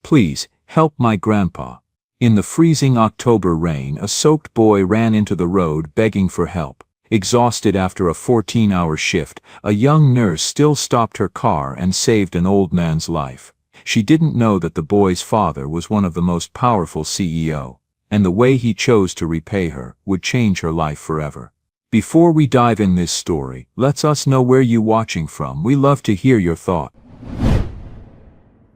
Please, help my grandpa." In the freezing October rain, a soaked boy ran into the road begging for help. Exhausted after a 14-hour shift, a young nurse still stopped her car and saved an old man's life. She didn't know that the boy's father was one of the most powerful CEO, and the way he chose to repay her would change her life forever. Before we dive in this story, let us know where you watching from. We love to hear your thought.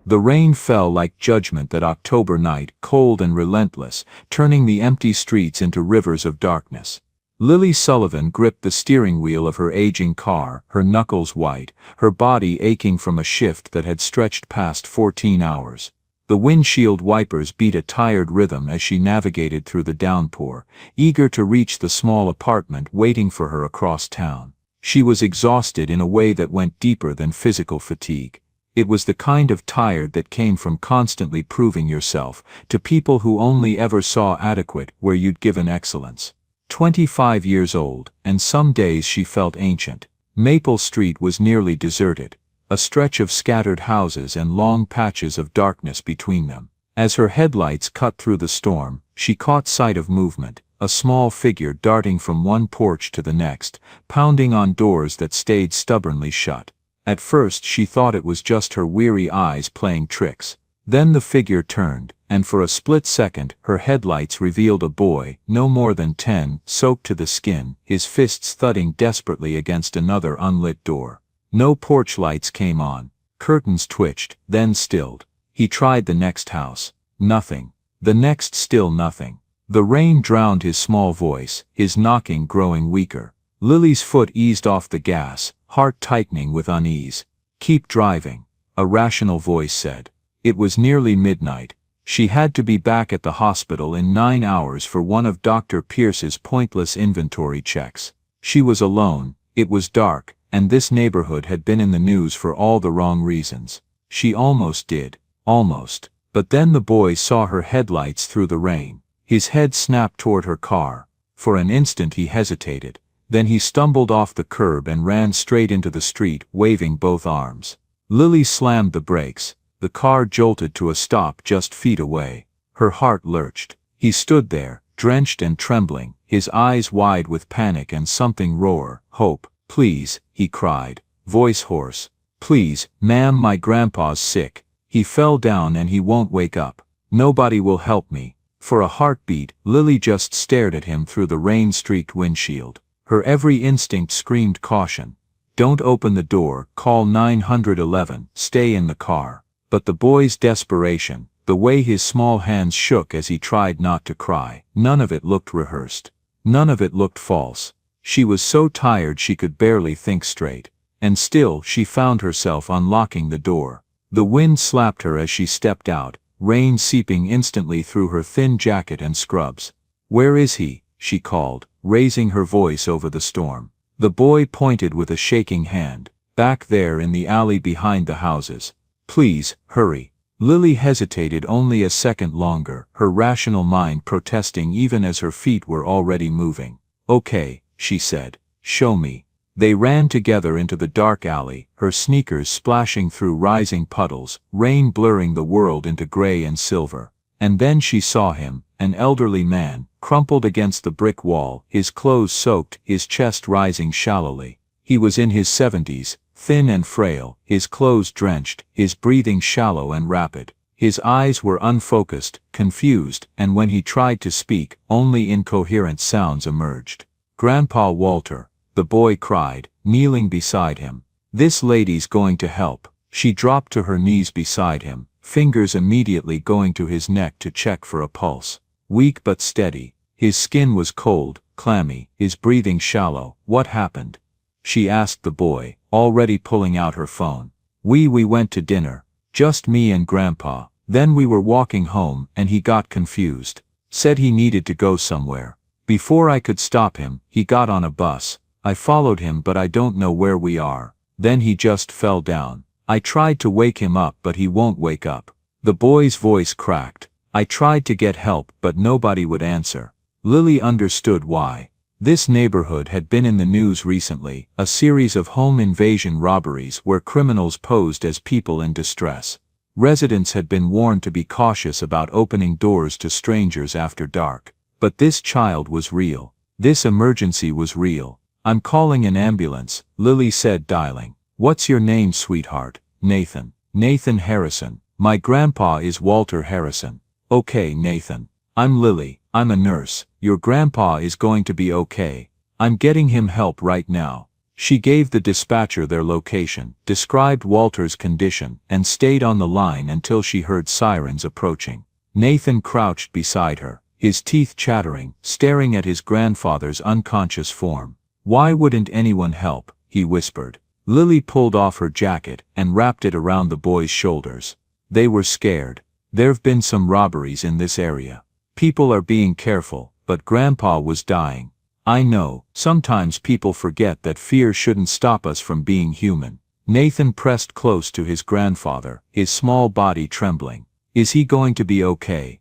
The rain fell like judgment that October night, cold and relentless, turning the empty streets into rivers of darkness. Lily Sullivan gripped the steering wheel of her aging car, her knuckles white, her body aching from a shift that had stretched past 14 hours. The windshield wipers beat a tired rhythm as she navigated through the downpour, eager to reach the small apartment waiting for her across town. She was exhausted in a way that went deeper than physical fatigue. It was the kind of tired that came from constantly proving yourself to people who only ever saw adequate where you'd given excellence. 25 years old, and some days she felt ancient. Maple Street was nearly deserted, a stretch of scattered houses and long patches of darkness between them. As her headlights cut through the storm, she caught sight of movement, a small figure darting from one porch to the next, pounding on doors that stayed stubbornly shut. At first she thought it was just her weary eyes playing tricks. Then the figure turned, and for a split second her headlights revealed a boy, no more than 10, soaked to the skin, his fists thudding desperately against another unlit door. No porch lights came on. Curtains twitched, then stilled. He tried the next house. Nothing. The next, still nothing. The rain drowned his small voice, his knocking growing weaker. Lily's foot eased off the gas, heart tightening with unease. "Keep driving," a rational voice said. It was nearly midnight. She had to be back at the hospital in 9 hours for one of Dr. Pierce's pointless inventory checks. She was alone, it was dark, and this neighborhood had been in the news for all the wrong reasons. She almost did. Almost. But then the boy saw her headlights through the rain. His head snapped toward her car. For an instant he hesitated. Then he stumbled off the curb and ran straight into the street, waving both arms. Lily slammed the brakes. The car jolted to a stop just feet away. Her heart lurched. He stood there, drenched and trembling, his eyes wide with panic and something raw. "Hope, please," he cried, voice hoarse. "Please, ma'am, my grandpa's sick. He fell down and he won't wake up. Nobody will help me." For a heartbeat, Lily just stared at him through the rain-streaked windshield. Her every instinct screamed caution. "Don't open the door, call 911, stay in the car." But the boy's desperation, the way his small hands shook as he tried not to cry, none of it looked rehearsed. None of it looked false. She was so tired she could barely think straight. And still she found herself unlocking the door. The wind slapped her as she stepped out, rain seeping instantly through her thin jacket and scrubs. "Where is he?" she called, raising her voice over the storm. The boy pointed with a shaking hand. "Back there in the alley behind the houses. Please, hurry." Lily hesitated only a second longer, her rational mind protesting even as her feet were already moving. "Okay," she said. "Show me." They ran together into the dark alley, her sneakers splashing through rising puddles, rain blurring the world into gray and silver. And then she saw him, an elderly man, crumpled against the brick wall, his clothes soaked, his chest rising shallowly. He was in his 70s, thin and frail, his clothes drenched, his breathing shallow and rapid. His eyes were unfocused, confused, and when he tried to speak, only incoherent sounds emerged. "Grandpa Walter," the boy cried, kneeling beside him. "This lady's going to help." She dropped to her knees beside him, fingers immediately going to his neck to check for a pulse. Weak but steady. His skin was cold, clammy, his breathing shallow. "What happened?" she asked the boy, already pulling out her phone. We went to dinner. Just me and Grandpa. Then we were walking home and he got confused. Said he needed to go somewhere. Before I could stop him, he got on a bus. I followed him but I don't know where we are. Then he just fell down. I tried to wake him up but he won't wake up." The boy's voice cracked. "I tried to get help but nobody would answer." Lily understood why. This neighborhood had been in the news recently, a series of home invasion robberies where criminals posed as people in distress. Residents had been warned to be cautious about opening doors to strangers after dark. But this child was real. This emergency was real. I'm calling an ambulance, Lily said, dialing. What's your name, sweetheart? Nathan. Nathan Harrison. My grandpa is Walter Harrison. Okay, Nathan. I'm Lily. I'm a nurse. Your grandpa is going to be okay. I'm getting him help right now. She gave the dispatcher their location, described Walter's condition, and stayed on the line until she heard sirens approaching. Nathan crouched beside her, his teeth chattering, staring at his grandfather's unconscious form. Why wouldn't anyone help? He whispered. Lily pulled off her jacket and wrapped it around the boy's shoulders. They were scared. There've been some robberies in this area. People are being careful, but Grandpa was dying. I know, sometimes people forget that fear shouldn't stop us from being human. Nathan pressed close to his grandfather, his small body trembling. Is he going to be okay?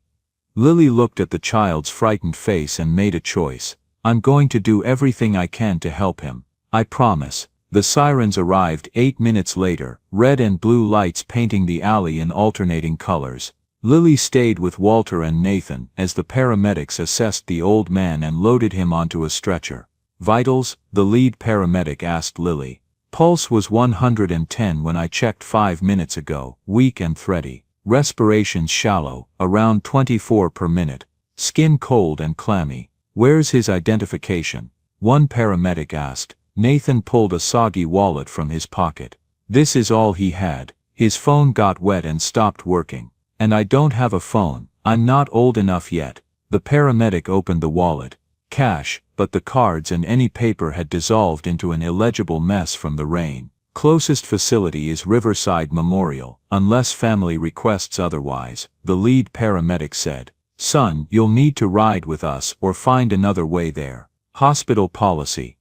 Lily looked at the child's frightened face and made a choice. I'm going to do everything I can to help him. I promise. The sirens arrived 8 minutes later, red and blue lights painting the alley in alternating colors. Lily stayed with Walter and Nathan as the paramedics assessed the old man and loaded him onto a stretcher. Vitals? The lead paramedic asked Lily. Pulse was 110 when I checked 5 minutes ago, weak and thready. Respiration shallow, around 24 per minute. Skin cold and clammy. Where's his identification? One paramedic asked. Nathan pulled a soggy wallet from his pocket. This is all he had. His phone got wet and stopped working. And I don't have a phone. I'm not old enough yet. The paramedic opened the wallet. Cash, but the cards and any paper had dissolved into an illegible mess from the rain. Closest facility is Riverside Memorial, unless family requests otherwise, the lead paramedic said. Son, you'll need to ride with us or find another way there. Hospital policy.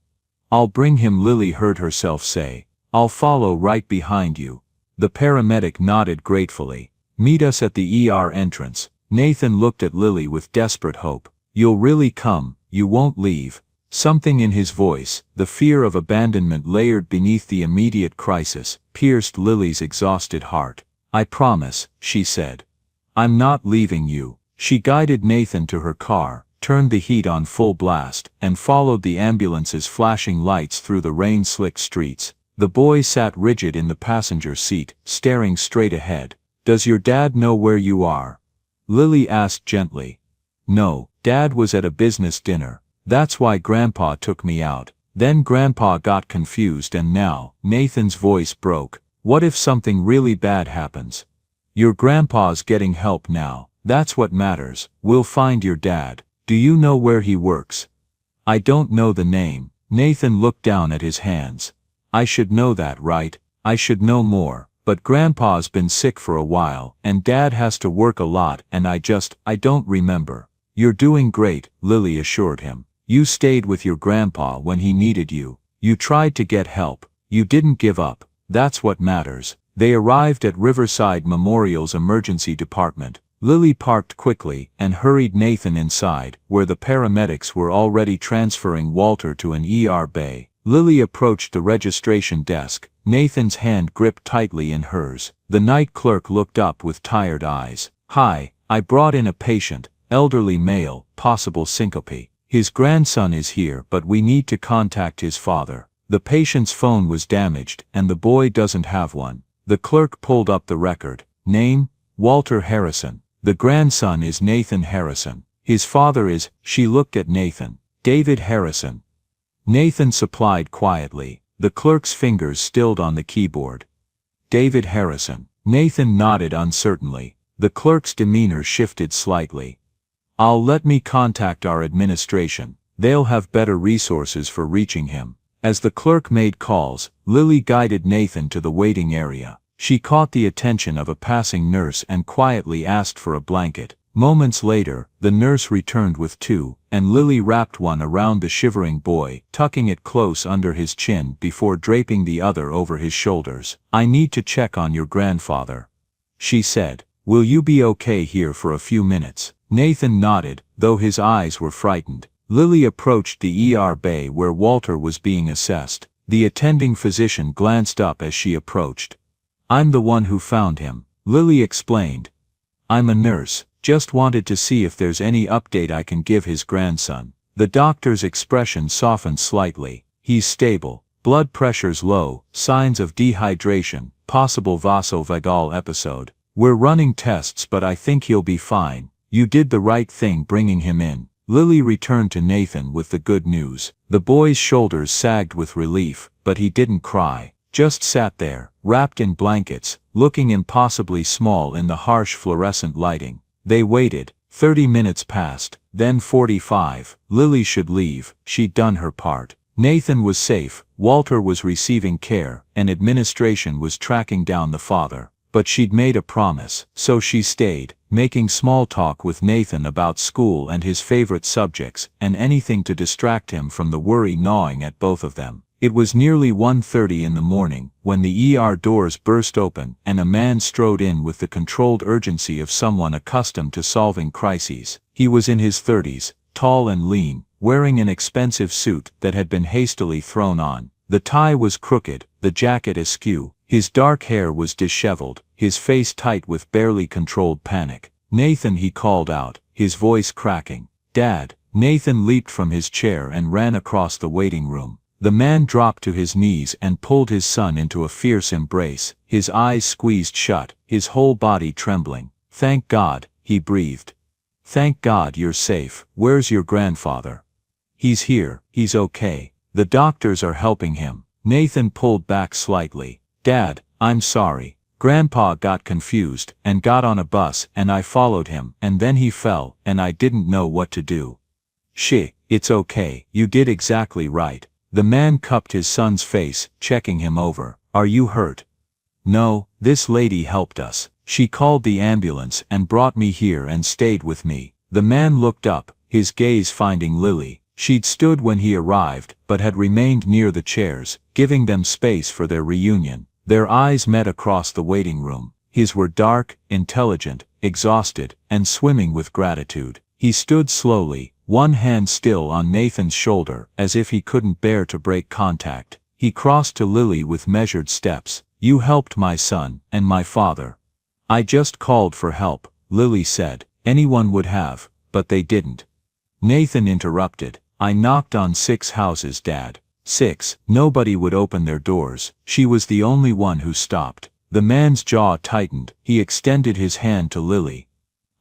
I'll bring him, Lily heard herself say. I'll follow right behind you. The paramedic nodded gratefully. Meet us at the ER entrance. Nathan looked at Lily with desperate hope. You'll really come, you won't leave. Something in his voice, the fear of abandonment layered beneath the immediate crisis, pierced Lily's exhausted heart. I promise, she said. I'm not leaving you. She guided Nathan to her car, turned the heat on full blast, and followed the ambulance's flashing lights through the rain-slicked streets. The boy sat rigid in the passenger seat, staring straight ahead. Does your dad know where you are? Lily asked gently. No, Dad was at a business dinner. That's why Grandpa took me out. Then Grandpa got confused and now, Nathan's voice broke. What if something really bad happens? Your grandpa's getting help now. That's what matters. We'll find your dad. Do you know where he works? I don't know the name. Nathan looked down at his hands. I should know that, right? I should know more. But Grandpa's been sick for a while, and Dad has to work a lot, and I don't remember. You're doing great, Lily assured him. You stayed with your grandpa when he needed you. You tried to get help. You didn't give up. That's what matters. They arrived at Riverside Memorial's emergency department. Lily parked quickly and hurried Nathan inside, where the paramedics were already transferring Walter to an ER bay. Lily approached the registration desk, Nathan's hand gripped tightly in hers. The night clerk looked up with tired eyes. Hi, I brought in a patient, elderly male, possible syncope. His grandson is here, but we need to contact his father. The patient's phone was damaged, and the boy doesn't have one. The clerk pulled up the record. Name? Walter Harrison. The grandson is Nathan Harrison. His father is, she looked at Nathan. David Harrison. Nathan supplied quietly. The clerk's fingers stilled on the keyboard. David Harrison. Nathan nodded uncertainly. The clerk's demeanor shifted slightly. Let me contact our administration. They'll have better resources for reaching him. As the clerk made calls, Lily guided Nathan to the waiting area. She caught the attention of a passing nurse and quietly asked for a blanket. Moments later, the nurse returned with two, and Lily wrapped one around the shivering boy, tucking it close under his chin before draping the other over his shoulders. I need to check on your grandfather, she said. Will you be okay here for a few minutes? Nathan nodded, though his eyes were frightened. Lily approached the ER bay where Walter was being assessed. The attending physician glanced up as she approached. I'm the one who found him. Lily explained. I'm a nurse, just wanted to see if there's any update I can give his grandson. The doctor's expression softened slightly. He's stable, blood pressure's low, signs of dehydration, possible vasovagal episode. We're running tests but I think he'll be fine. You did the right thing bringing him in. Lily returned to Nathan with the good news. The boy's shoulders sagged with relief, but he didn't cry. Just sat there, wrapped in blankets, looking impossibly small in the harsh fluorescent lighting. They waited. 30 minutes passed, then 45. Lily should leave. She'd done her part. Nathan was safe, Walter was receiving care, and administration was tracking down the father. But she'd made a promise, so she stayed, making small talk with Nathan about school and his favorite subjects, and anything to distract him from the worry gnawing at both of them. It was nearly 1:30 in the morning, when the ER doors burst open and a man strode in with the controlled urgency of someone accustomed to solving crises. He was in his 30s, tall and lean, wearing an expensive suit that had been hastily thrown on. The tie was crooked, the jacket askew, his dark hair was disheveled, his face tight with barely controlled panic. "Nathan," he called out, his voice cracking. "Dad." Nathan leaped from his chair and ran across the waiting room. The man dropped to his knees and pulled his son into a fierce embrace, his eyes squeezed shut, his whole body trembling. "Thank God," he breathed. "Thank God you're safe. Where's your grandfather?" "He's here, he's okay. The doctors are helping him." Nathan pulled back slightly. "Dad, I'm sorry. Grandpa got confused and got on a bus and I followed him and then he fell and I didn't know what to do." "Shh, it's okay. You did exactly right." The man cupped his son's face, checking him over. "Are you hurt?" "No, this lady helped us. She called the ambulance and brought me here and stayed with me." The man looked up, his gaze finding Lily. She'd stood when he arrived, but had remained near the chairs, giving them space for their reunion. Their eyes met across the waiting room. His were dark, intelligent, exhausted, and swimming with gratitude. He stood slowly, one hand still on Nathan's shoulder, as if he couldn't bear to break contact. He crossed to Lily with measured steps. "You helped my son, and my father." "I just called for help," Lily said. "Anyone would have, but they didn't." Nathan interrupted. "I knocked on 6 houses, Dad. 6. Nobody would open their doors. She was the only one who stopped." The man's jaw tightened. He extended his hand to Lily.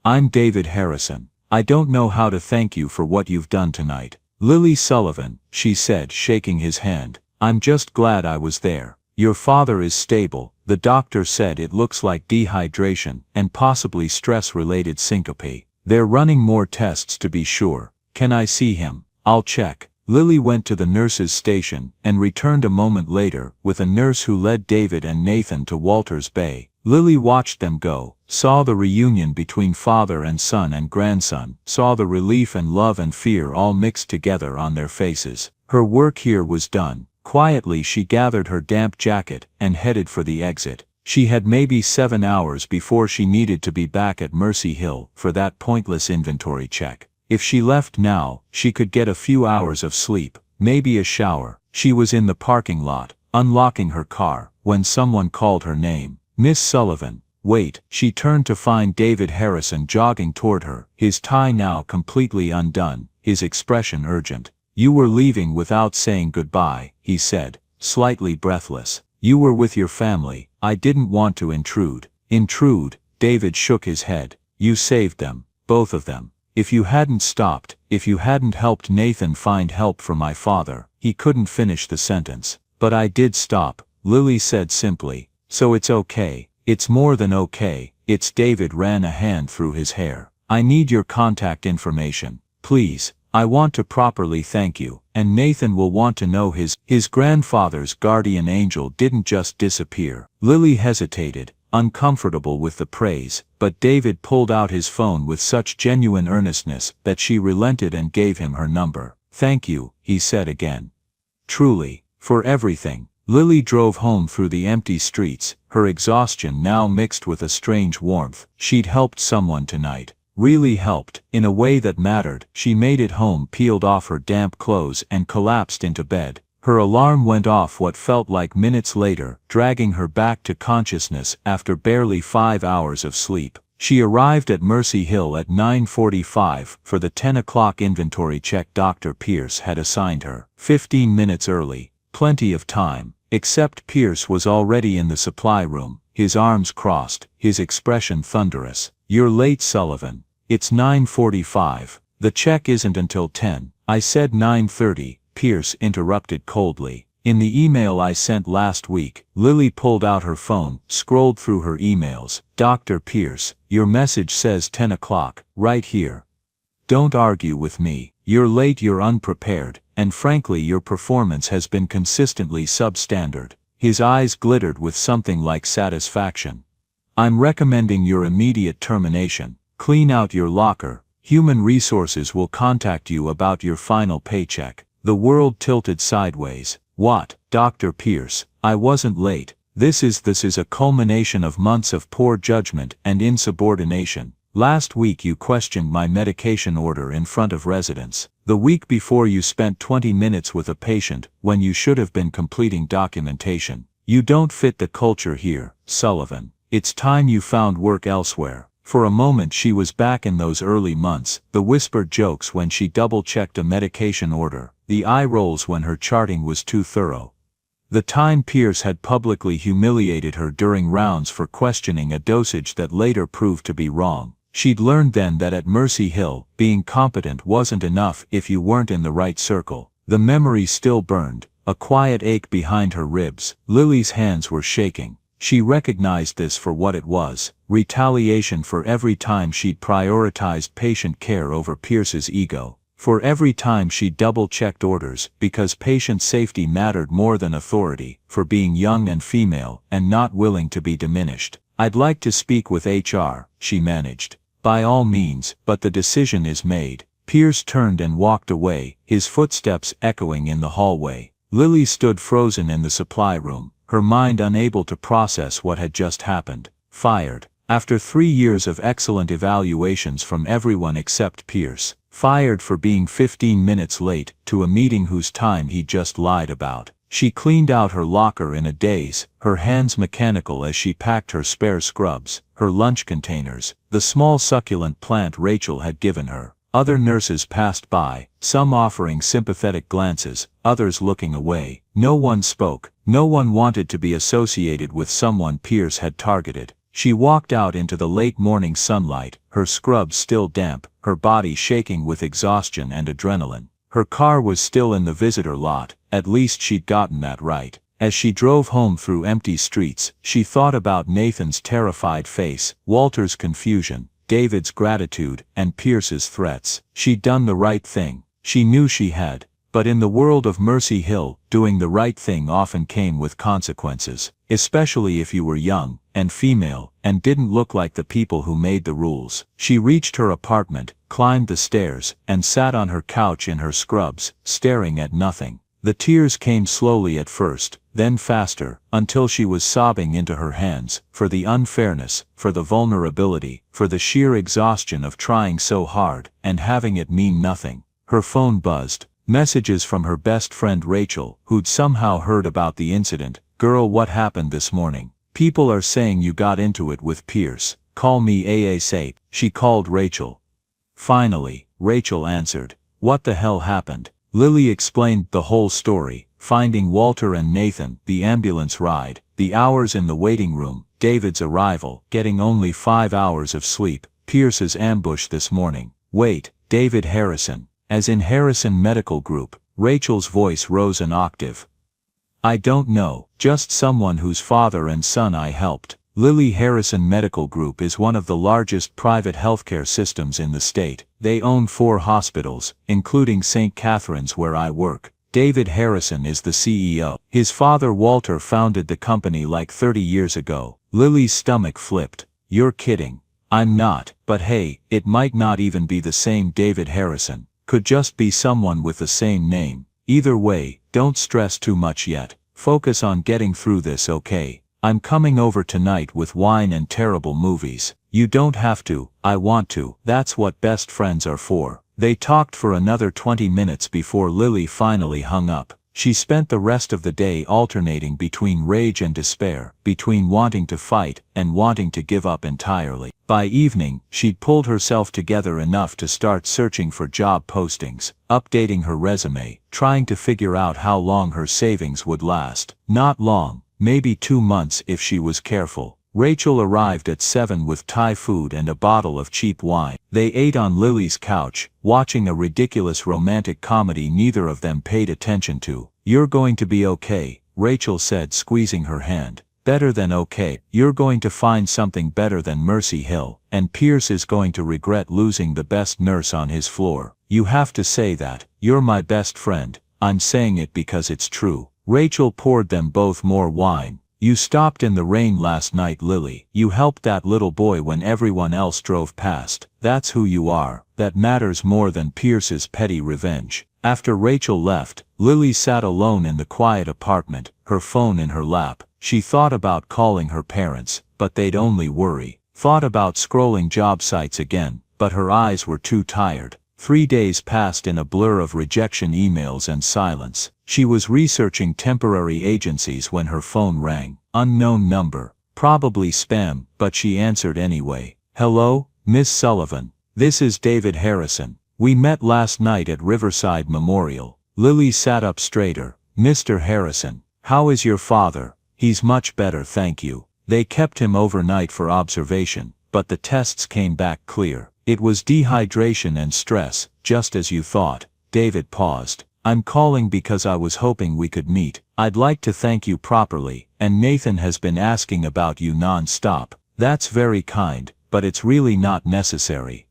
"I'm David Harrison. I don't know how to thank you for what you've done tonight." "Lily Sullivan," she said, shaking his hand. "I'm just glad I was there. Your father is stable. The doctor said it looks like dehydration and possibly stress-related syncope. They're running more tests to be sure. Can I see him?" "I'll check." Lily went to the nurse's station and returned a moment later with a nurse who led David and Nathan to Walter's Bay. Lily watched them go, saw the reunion between father and son and grandson, saw the relief and love and fear all mixed together on their faces. Her work here was done. Quietly she gathered her damp jacket and headed for the exit. She had maybe 7 hours before she needed to be back at Mercy Hill for that pointless inventory check. If she left now, she could get a few hours of sleep, maybe a shower. She was in the parking lot, unlocking her car, when someone called her name. "Miss Sullivan." "Wait." She turned to find David Harrison jogging toward her, his tie now completely undone, his expression urgent. "You were leaving without saying goodbye," he said, slightly breathless. "You were with your family. I didn't want to intrude." "Intrude?" David shook his head. "You saved them, both of them. If you hadn't stopped, if you hadn't helped Nathan find help for my father." He couldn't finish the sentence. "But I did stop," Lily said simply. "So it's okay." "It's more than okay. It's." David ran a hand through his hair. "I need your contact information, please. I want to properly thank you, and Nathan will want to know his grandfather's guardian angel didn't just disappear." Lily hesitated, uncomfortable with the praise, but David pulled out his phone with such genuine earnestness that she relented and gave him her number. "Thank you," he said again. "Truly, for everything." Lily drove home through the empty streets, her exhaustion now mixed with a strange warmth. She'd helped someone tonight. Really helped, in a way that mattered. She made it home, peeled off her damp clothes and collapsed into bed. Her alarm went off what felt like minutes later, dragging her back to consciousness after barely 5 hours of sleep. She arrived at Mercy Hill at 9:45 for the 10 o'clock inventory check Dr. Pierce had assigned her. 15 minutes early, plenty of time, except Pierce was already in the supply room, his arms crossed, his expression thunderous. "You're late, Sullivan. It's 9:45. The check isn't until 10. I said 9:30, Pierce interrupted coldly. "In the email I sent last week." Lily pulled out her phone, scrolled through her emails. "Dr. Pierce, your message says 10 o'clock, right here. Don't argue with me. You're late, you're unprepared, and frankly your performance has been consistently substandard." His eyes glittered with something like satisfaction. "I'm recommending your immediate termination. Clean out your locker. Human Resources will contact you about your final paycheck." The world tilted sideways. "What, Dr. Pierce, I wasn't late. This is a culmination of months of poor judgment and insubordination. Last week you questioned my medication order in front of residents. The week before you spent 20 minutes with a patient when you should have been completing documentation. You don't fit the culture here, Sullivan. It's time you found work elsewhere." For a moment she was back in those early months, the whispered jokes when she double-checked a medication order, the eye rolls when her charting was too thorough. The time Pierce had publicly humiliated her during rounds for questioning a dosage that later proved to be wrong. She'd learned then that at Mercy Hill, being competent wasn't enough if you weren't in the right circle. The memory still burned, a quiet ache behind her ribs. Lily's hands were shaking. She recognized this for what it was, retaliation for every time she'd prioritized patient care over Pierce's ego. For every time she double-checked orders because patient safety mattered more than authority, for being young and female and not willing to be diminished. "I'd like to speak with HR, she managed. "By all means, but the decision is made." Pierce turned and walked away, his footsteps echoing in the hallway. Lily stood frozen in the supply room, her mind unable to process what had just happened. Fired. After 3 years of excellent evaluations from everyone except Pierce. Fired for being 15 minutes late to a meeting whose time he just lied about. She cleaned out her locker in a daze, her hands mechanical as she packed her spare scrubs, her lunch containers, the small succulent plant Rachel had given her. Other nurses passed by, some offering sympathetic glances, others looking away. No one spoke, no one wanted to be associated with someone Pierce had targeted. She walked out into the late morning sunlight, her scrubs still damp, her body shaking with exhaustion and adrenaline. Her car was still in the visitor lot, at least she'd gotten that right. As she drove home through empty streets, she thought about Nathan's terrified face, Walter's confusion, David's gratitude, and Pierce's threats. She'd done the right thing. She knew she had. But in the world of Mercy Hill, doing the right thing often came with consequences, especially if you were young and female and didn't look like the people who made the rules. She reached her apartment, climbed the stairs, and sat on her couch in her scrubs, staring at nothing. The tears came slowly at first, then faster, until she was sobbing into her hands, for the unfairness, for the vulnerability, for the sheer exhaustion of trying so hard and having it mean nothing. Her phone buzzed. Messages from her best friend Rachel, who'd somehow heard about the incident. "Girl, what happened this morning? People are saying you got into it with Pierce. Call me ASAP." She called Rachel. Finally, Rachel answered. "What the hell happened?" Lily explained the whole story, finding Walter and Nathan, the ambulance ride, the hours in the waiting room, David's arrival, getting only 5 hours of sleep, Pierce's ambush this morning. "Wait, David Harrison. As in Harrison Medical Group." Rachel's voice rose an octave. "I don't know, just someone whose father and son I helped." Lily Harrison Medical Group is one of the largest private healthcare systems in the state. They own 4 hospitals, including St. Catherine's where I work. David Harrison is the CEO. His father Walter founded the company like 30 years ago. Lily's stomach flipped. "You're kidding." "I'm not, but hey, it might not even be the same David Harrison. Could just be someone with the same name. Either way, don't stress too much yet. Focus on getting through this, okay? I'm coming over tonight with wine and terrible movies. You don't have to, I want to. That's what best friends are for." They talked for another 20 minutes before Lily finally hung up. She spent the rest of the day alternating between rage and despair, between wanting to fight and wanting to give up entirely. By evening, she'd pulled herself together enough to start searching for job postings, updating her resume, trying to figure out how long her savings would last. Not long, maybe 2 months if she was careful. Rachel arrived at 7 with Thai food and a bottle of cheap wine. They ate on Lily's couch, watching a ridiculous romantic comedy neither of them paid attention to. "You're going to be okay," Rachel said, squeezing her hand. "Better than okay. You're going to find something better than Mercy Hill, and Pierce is going to regret losing the best nurse on his floor. You have to say that. You're my best friend. I'm saying it because it's true." Rachel poured them both more wine. "You stopped in the rain last night, Lily. You helped that little boy when everyone else drove past. That's who you are. That matters more than Pierce's petty revenge." After Rachel left, Lily sat alone in the quiet apartment, her phone in her lap. She thought about calling her parents, but they'd only worry. Thought about scrolling job sites again, but her eyes were too tired. 3 days passed in a blur of rejection emails and silence. She was researching temporary agencies when her phone rang. Unknown number. Probably spam, but she answered anyway. "Hello, Miss Sullivan. This is David Harrison. We met last night at Riverside Memorial." Lily sat up straighter. "Mr. Harrison, how is your father?" "He's much better, thank you. They kept him overnight for observation, but the tests came back clear. It was dehydration and stress, just as you thought." David paused. "I'm calling because I was hoping we could meet. I'd like to thank you properly, and Nathan has been asking about you non-stop." "That's very kind, but it's really not necessary.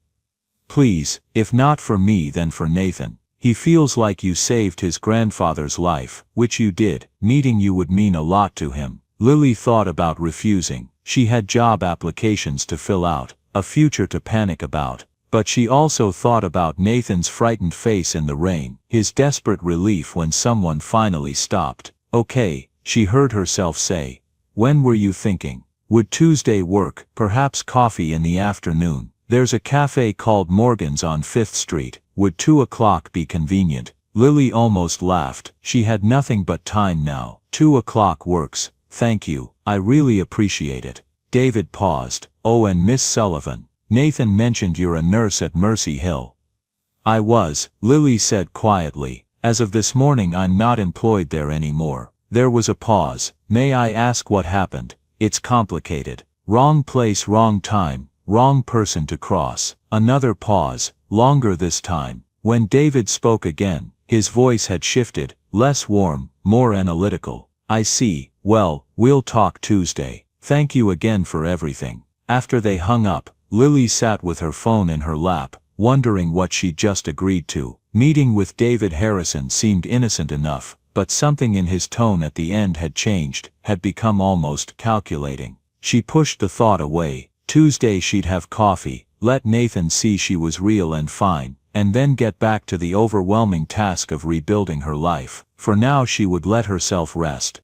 Please, if not for me then for Nathan. He feels like you saved his grandfather's life, which you did. Meeting you would mean a lot to him." Lily thought about refusing. She had job applications to fill out, a future to panic about. But she also thought about Nathan's frightened face in the rain, his desperate relief when someone finally stopped. "Okay," she heard herself say. "When were you thinking? Would Tuesday work? Perhaps coffee in the afternoon. There's a cafe called Morgan's on 5th Street. Would 2 o'clock be convenient?" Lily almost laughed. She had nothing but time now. 2 o'clock works. Thank you. I really appreciate it." David paused. "Oh, and Miss Sullivan, Nathan mentioned you're a nurse at Mercy Hill." "I was," Lily said quietly. "As of this morning I'm not employed there anymore." There was a pause. "May I ask what happened?" "It's complicated. Wrong place, wrong time. Wrong person to cross." Another pause, longer this time. When David spoke again, his voice had shifted, less warm, more analytical. "I see. Well, we'll talk Tuesday. Thank you again for everything." After they hung up, Lily sat with her phone in her lap, wondering what she'd just agreed to. Meeting with David Harrison seemed innocent enough, but something in his tone at the end had changed, had become almost calculating. She pushed the thought away. Tuesday she'd have coffee, let Nathan see she was real and fine, and then get back to the overwhelming task of rebuilding her life. For now she would let herself rest.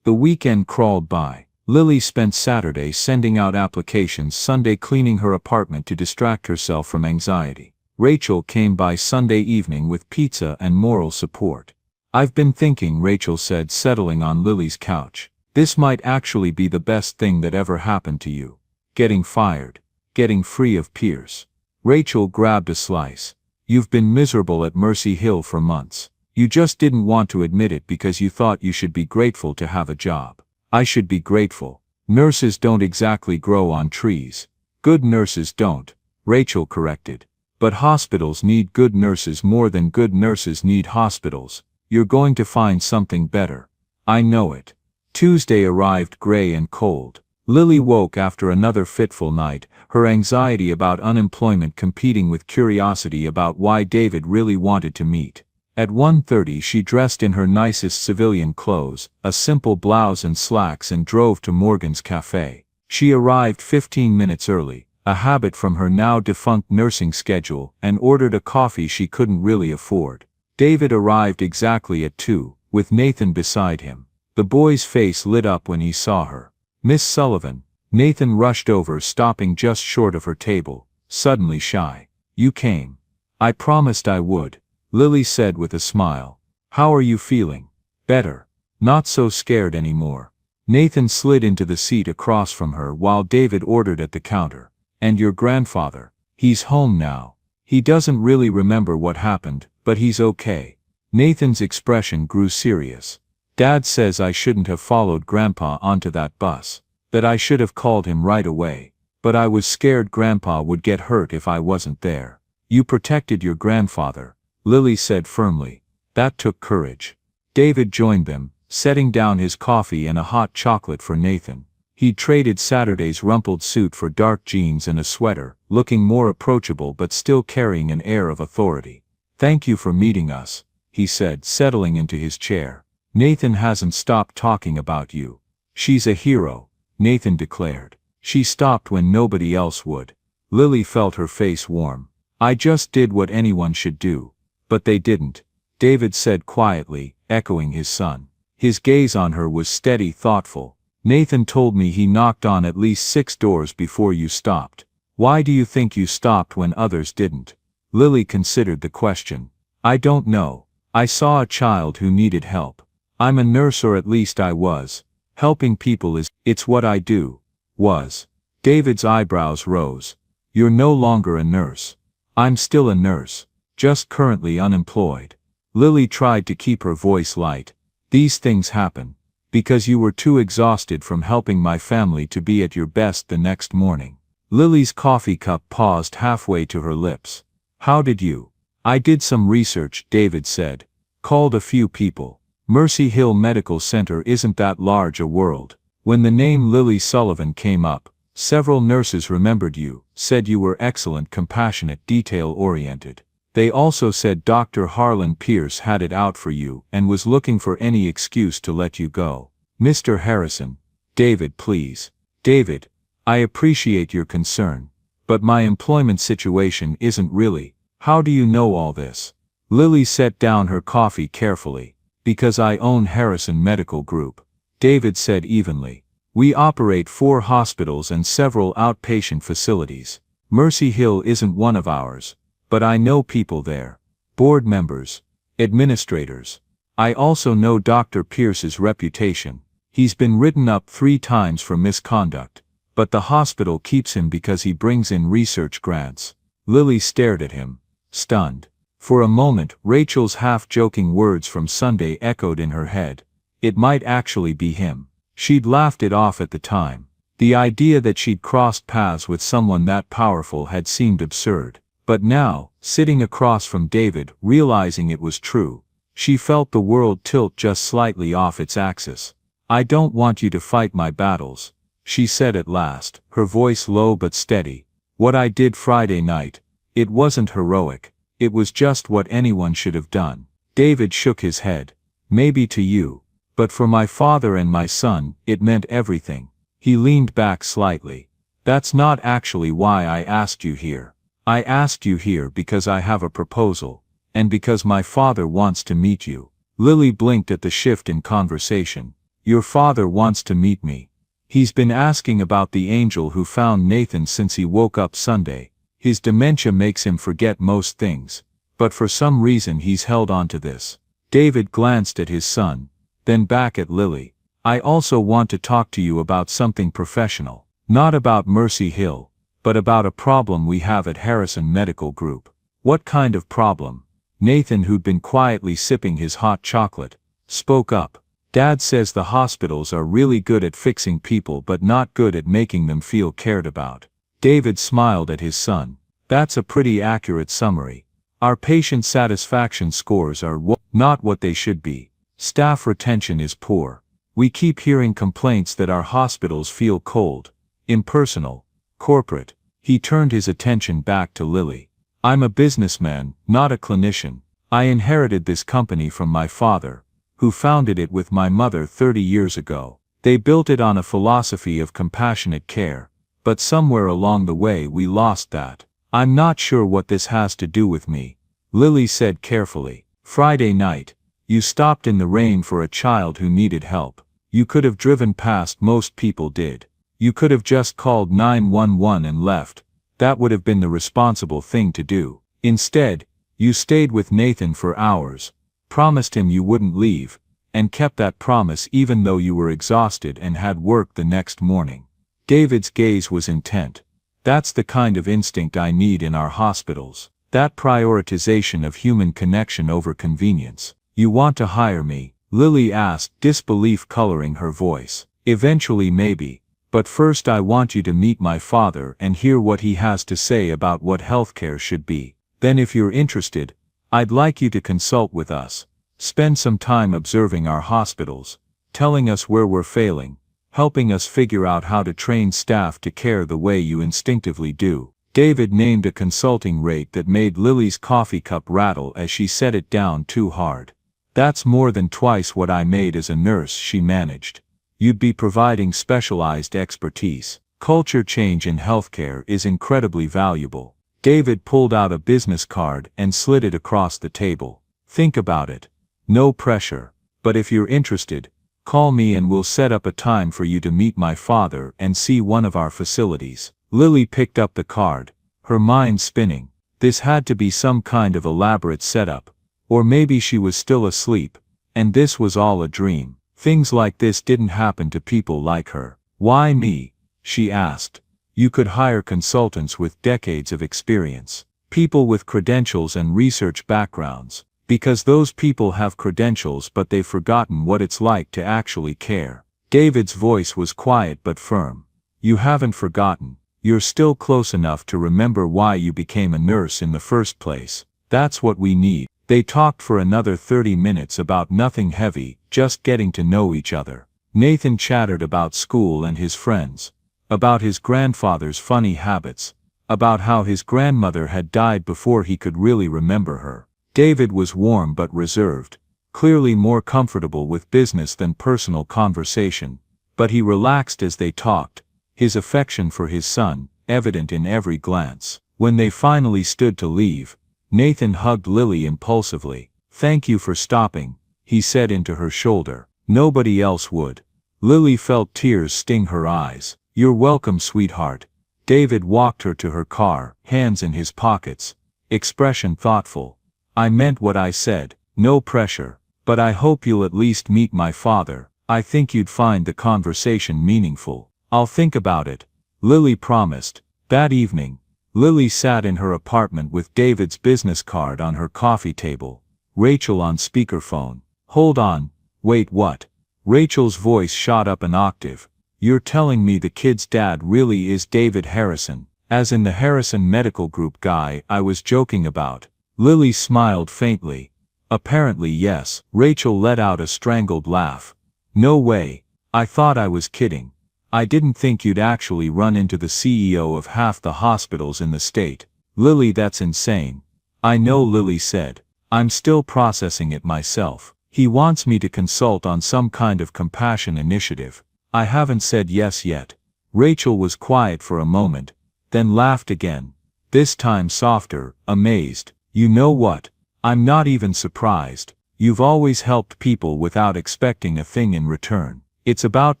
The weekend crawled by. Lily spent Saturday sending out applications, Sunday cleaning her apartment to distract herself from anxiety. Rachel came by Sunday evening with pizza and moral support. "I've been thinking," Rachel said, settling on Lily's couch. "This might actually be the best thing that ever happened to you. Getting fired. Getting free of Pierce." Rachel grabbed a slice. "You've been miserable at Mercy Hill for months. You just didn't want to admit it because you thought you should be grateful to have a job." "I should be grateful. Nurses don't exactly grow on trees." "Good nurses don't," Rachel corrected. "But hospitals need good nurses more than good nurses need hospitals. You're going to find something better. I know it." Tuesday arrived gray and cold. Lily woke after another fitful night, her anxiety about unemployment competing with curiosity about why David really wanted to meet. At 1:30 she dressed in her nicest civilian clothes, a simple blouse and slacks, and drove to Morgan's Cafe. She arrived 15 minutes early, a habit from her now defunct nursing schedule, and ordered a coffee she couldn't really afford. David arrived exactly at 2, with Nathan beside him. The boy's face lit up when he saw her. "Miss Sullivan." Nathan rushed over, stopping just short of her table, suddenly shy. "You came." "I promised I would," Lily said with a smile. "How are you feeling?" Better. Not so scared anymore. Nathan slid into the seat across from her while David ordered at the counter. And your grandfather? He's home now. He doesn't really remember what happened, but he's okay. Nathan's expression grew serious. Dad says I shouldn't have followed Grandpa onto that bus. That I should have called him right away. But I was scared Grandpa would get hurt if I wasn't there. You protected your grandfather, Lily said firmly. That took courage. David joined them, setting down his coffee and a hot chocolate for Nathan. He'd traded Saturday's rumpled suit for dark jeans and a sweater, looking more approachable but still carrying an air of authority. Thank you for meeting us, he said, settling into his chair. Nathan hasn't stopped talking about you. She's a hero, Nathan declared. She stopped when nobody else would. Lily felt her face warm. I just did what anyone should do. But they didn't, David said quietly, echoing his son. His gaze on her was steady, thoughtful. Nathan told me he knocked on at least 6 doors before you stopped. Why do you think you stopped when others didn't? Lily considered the question. I don't know. I saw a child who needed help. I'm a nurse, or at least I was. Helping people it's what I do. Was. David's eyebrows rose. You're no longer a nurse. I'm still a nurse. Just currently unemployed. Lily tried to keep her voice light. These things happen. Because you were too exhausted from helping my family to be at your best the next morning. Lily's coffee cup paused halfway to her lips. How did you? I did some research, David said. Called a few people. Mercy Hill Medical Center isn't that large a world. When the name Lily Sullivan came up, several nurses remembered you, said you were excellent, compassionate, detail-oriented. They also said Dr. Harlan Pierce had it out for you and was looking for any excuse to let you go. Mr. Harrison. David, please. David, I appreciate your concern. But my employment situation isn't really. How do you know all this? Lily set down her coffee carefully. Because I own Harrison Medical Group. David said evenly. We operate 4 hospitals and several outpatient facilities. Mercy Hill isn't one of ours. But I know people there. Board members. Administrators. I also know Dr. Pierce's reputation. He's been written up 3 times for misconduct. But the hospital keeps him because he brings in research grants. Lily stared at him, stunned. For a moment, Rachel's half-joking words from Sunday echoed in her head. It might actually be him. She'd laughed it off at the time. The idea that she'd crossed paths with someone that powerful had seemed absurd. But now, sitting across from David, realizing it was true, she felt the world tilt just slightly off its axis. I don't want you to fight my battles, she said at last, her voice low but steady. What I did Friday night, it wasn't heroic. It was just what anyone should have done. David shook his head. Maybe to you. But for my father and my son, it meant everything. He leaned back slightly. That's not actually why I asked you here. I asked you here because I have a proposal, and because my father wants to meet you. Lily blinked at the shift in conversation. Your father wants to meet me. He's been asking about the angel who found Nathan since he woke up Sunday. His dementia makes him forget most things. But for some reason he's held on to this. David glanced at his son, then back at Lily. I also want to talk to you about something professional. Not about Mercy Hill, but about a problem we have at Harrison Medical Group. What kind of problem? Nathan, who'd been quietly sipping his hot chocolate, spoke up. Dad says the hospitals are really good at fixing people but not good at making them feel cared about. David smiled at his son. That's a pretty accurate summary. Our patient satisfaction scores are not what they should be. Staff retention is poor. We keep hearing complaints that our hospitals feel cold, impersonal, corporate. He turned his attention back to Lily. I'm a businessman, not a clinician. I inherited this company from my father, who founded it with my mother 30 years ago. They built it on a philosophy of compassionate care, but somewhere along the way we lost that. I'm not sure what this has to do with me, Lily said carefully. Friday night, you stopped in the rain for a child who needed help. You could have driven past, most people did. You could have just called 911 and left. That would have been the responsible thing to do. Instead, you stayed with Nathan for hours, promised him you wouldn't leave, and kept that promise even though you were exhausted and had work the next morning. David's gaze was intent. That's the kind of instinct I need in our hospitals. That prioritization of human connection over convenience. You want to hire me? Lily asked, disbelief coloring her voice. Eventually maybe. But first I want you to meet my father and hear what he has to say about what healthcare should be. Then if you're interested, I'd like you to consult with us. Spend some time observing our hospitals, telling us where we're failing, helping us figure out how to train staff to care the way you instinctively do. David named a consulting rate that made Lily's coffee cup rattle as she set it down too hard. That's more than twice what I made as a nurse, she managed. You'd be providing specialized expertise. Culture change in healthcare is incredibly valuable. David pulled out a business card and slid it across the table. Think about it. No pressure. But if you're interested, call me and we'll set up a time for you to meet my father and see one of our facilities. Lily picked up the card, her mind spinning. This had to be some kind of elaborate setup. Or maybe she was still asleep, and this was all a dream. Things like this didn't happen to people like her. Why me? She asked. You could hire consultants with decades of experience. People with credentials and research backgrounds. Because those people have credentials but they've forgotten what it's like to actually care. David's voice was quiet but firm. You haven't forgotten. You're still close enough to remember why you became a nurse in the first place. That's what we need. They talked for another 30 minutes about nothing heavy, just getting to know each other. Nathan chattered about school and his friends, about his grandfather's funny habits, about how his grandmother had died before he could really remember her. David was warm but reserved, clearly more comfortable with business than personal conversation, but he relaxed as they talked, his affection for his son evident in every glance. When they finally stood to leave, Nathan hugged Lily impulsively. Thank you for stopping, he said into her shoulder. Nobody else would. Lily felt tears sting her eyes. You're welcome, sweetheart. David walked her to her car, hands in his pockets, expression thoughtful. I meant what I said, no pressure, but I hope you'll at least meet my father. I think you'd find the conversation meaningful. I'll think about it, Lily promised. That evening, Lily sat in her apartment with David's business card on her coffee table, Rachel on speakerphone. Hold on, wait, what? Rachel's voice shot up an octave. You're telling me the kid's dad really is David Harrison, as in the Harrison Medical Group guy I was joking about? Lily smiled faintly. Apparently yes. Rachel let out a strangled laugh. No way. I thought I was kidding. I didn't think you'd actually run into the CEO of half the hospitals in the state. Lily, that's insane. I know, Lily said. I'm still processing it myself. He wants me to consult on some kind of compassion initiative. I haven't said yes yet. Rachel was quiet for a moment, then laughed again. This time softer, amazed. You know what? I'm not even surprised. You've always helped people without expecting a thing in return. It's about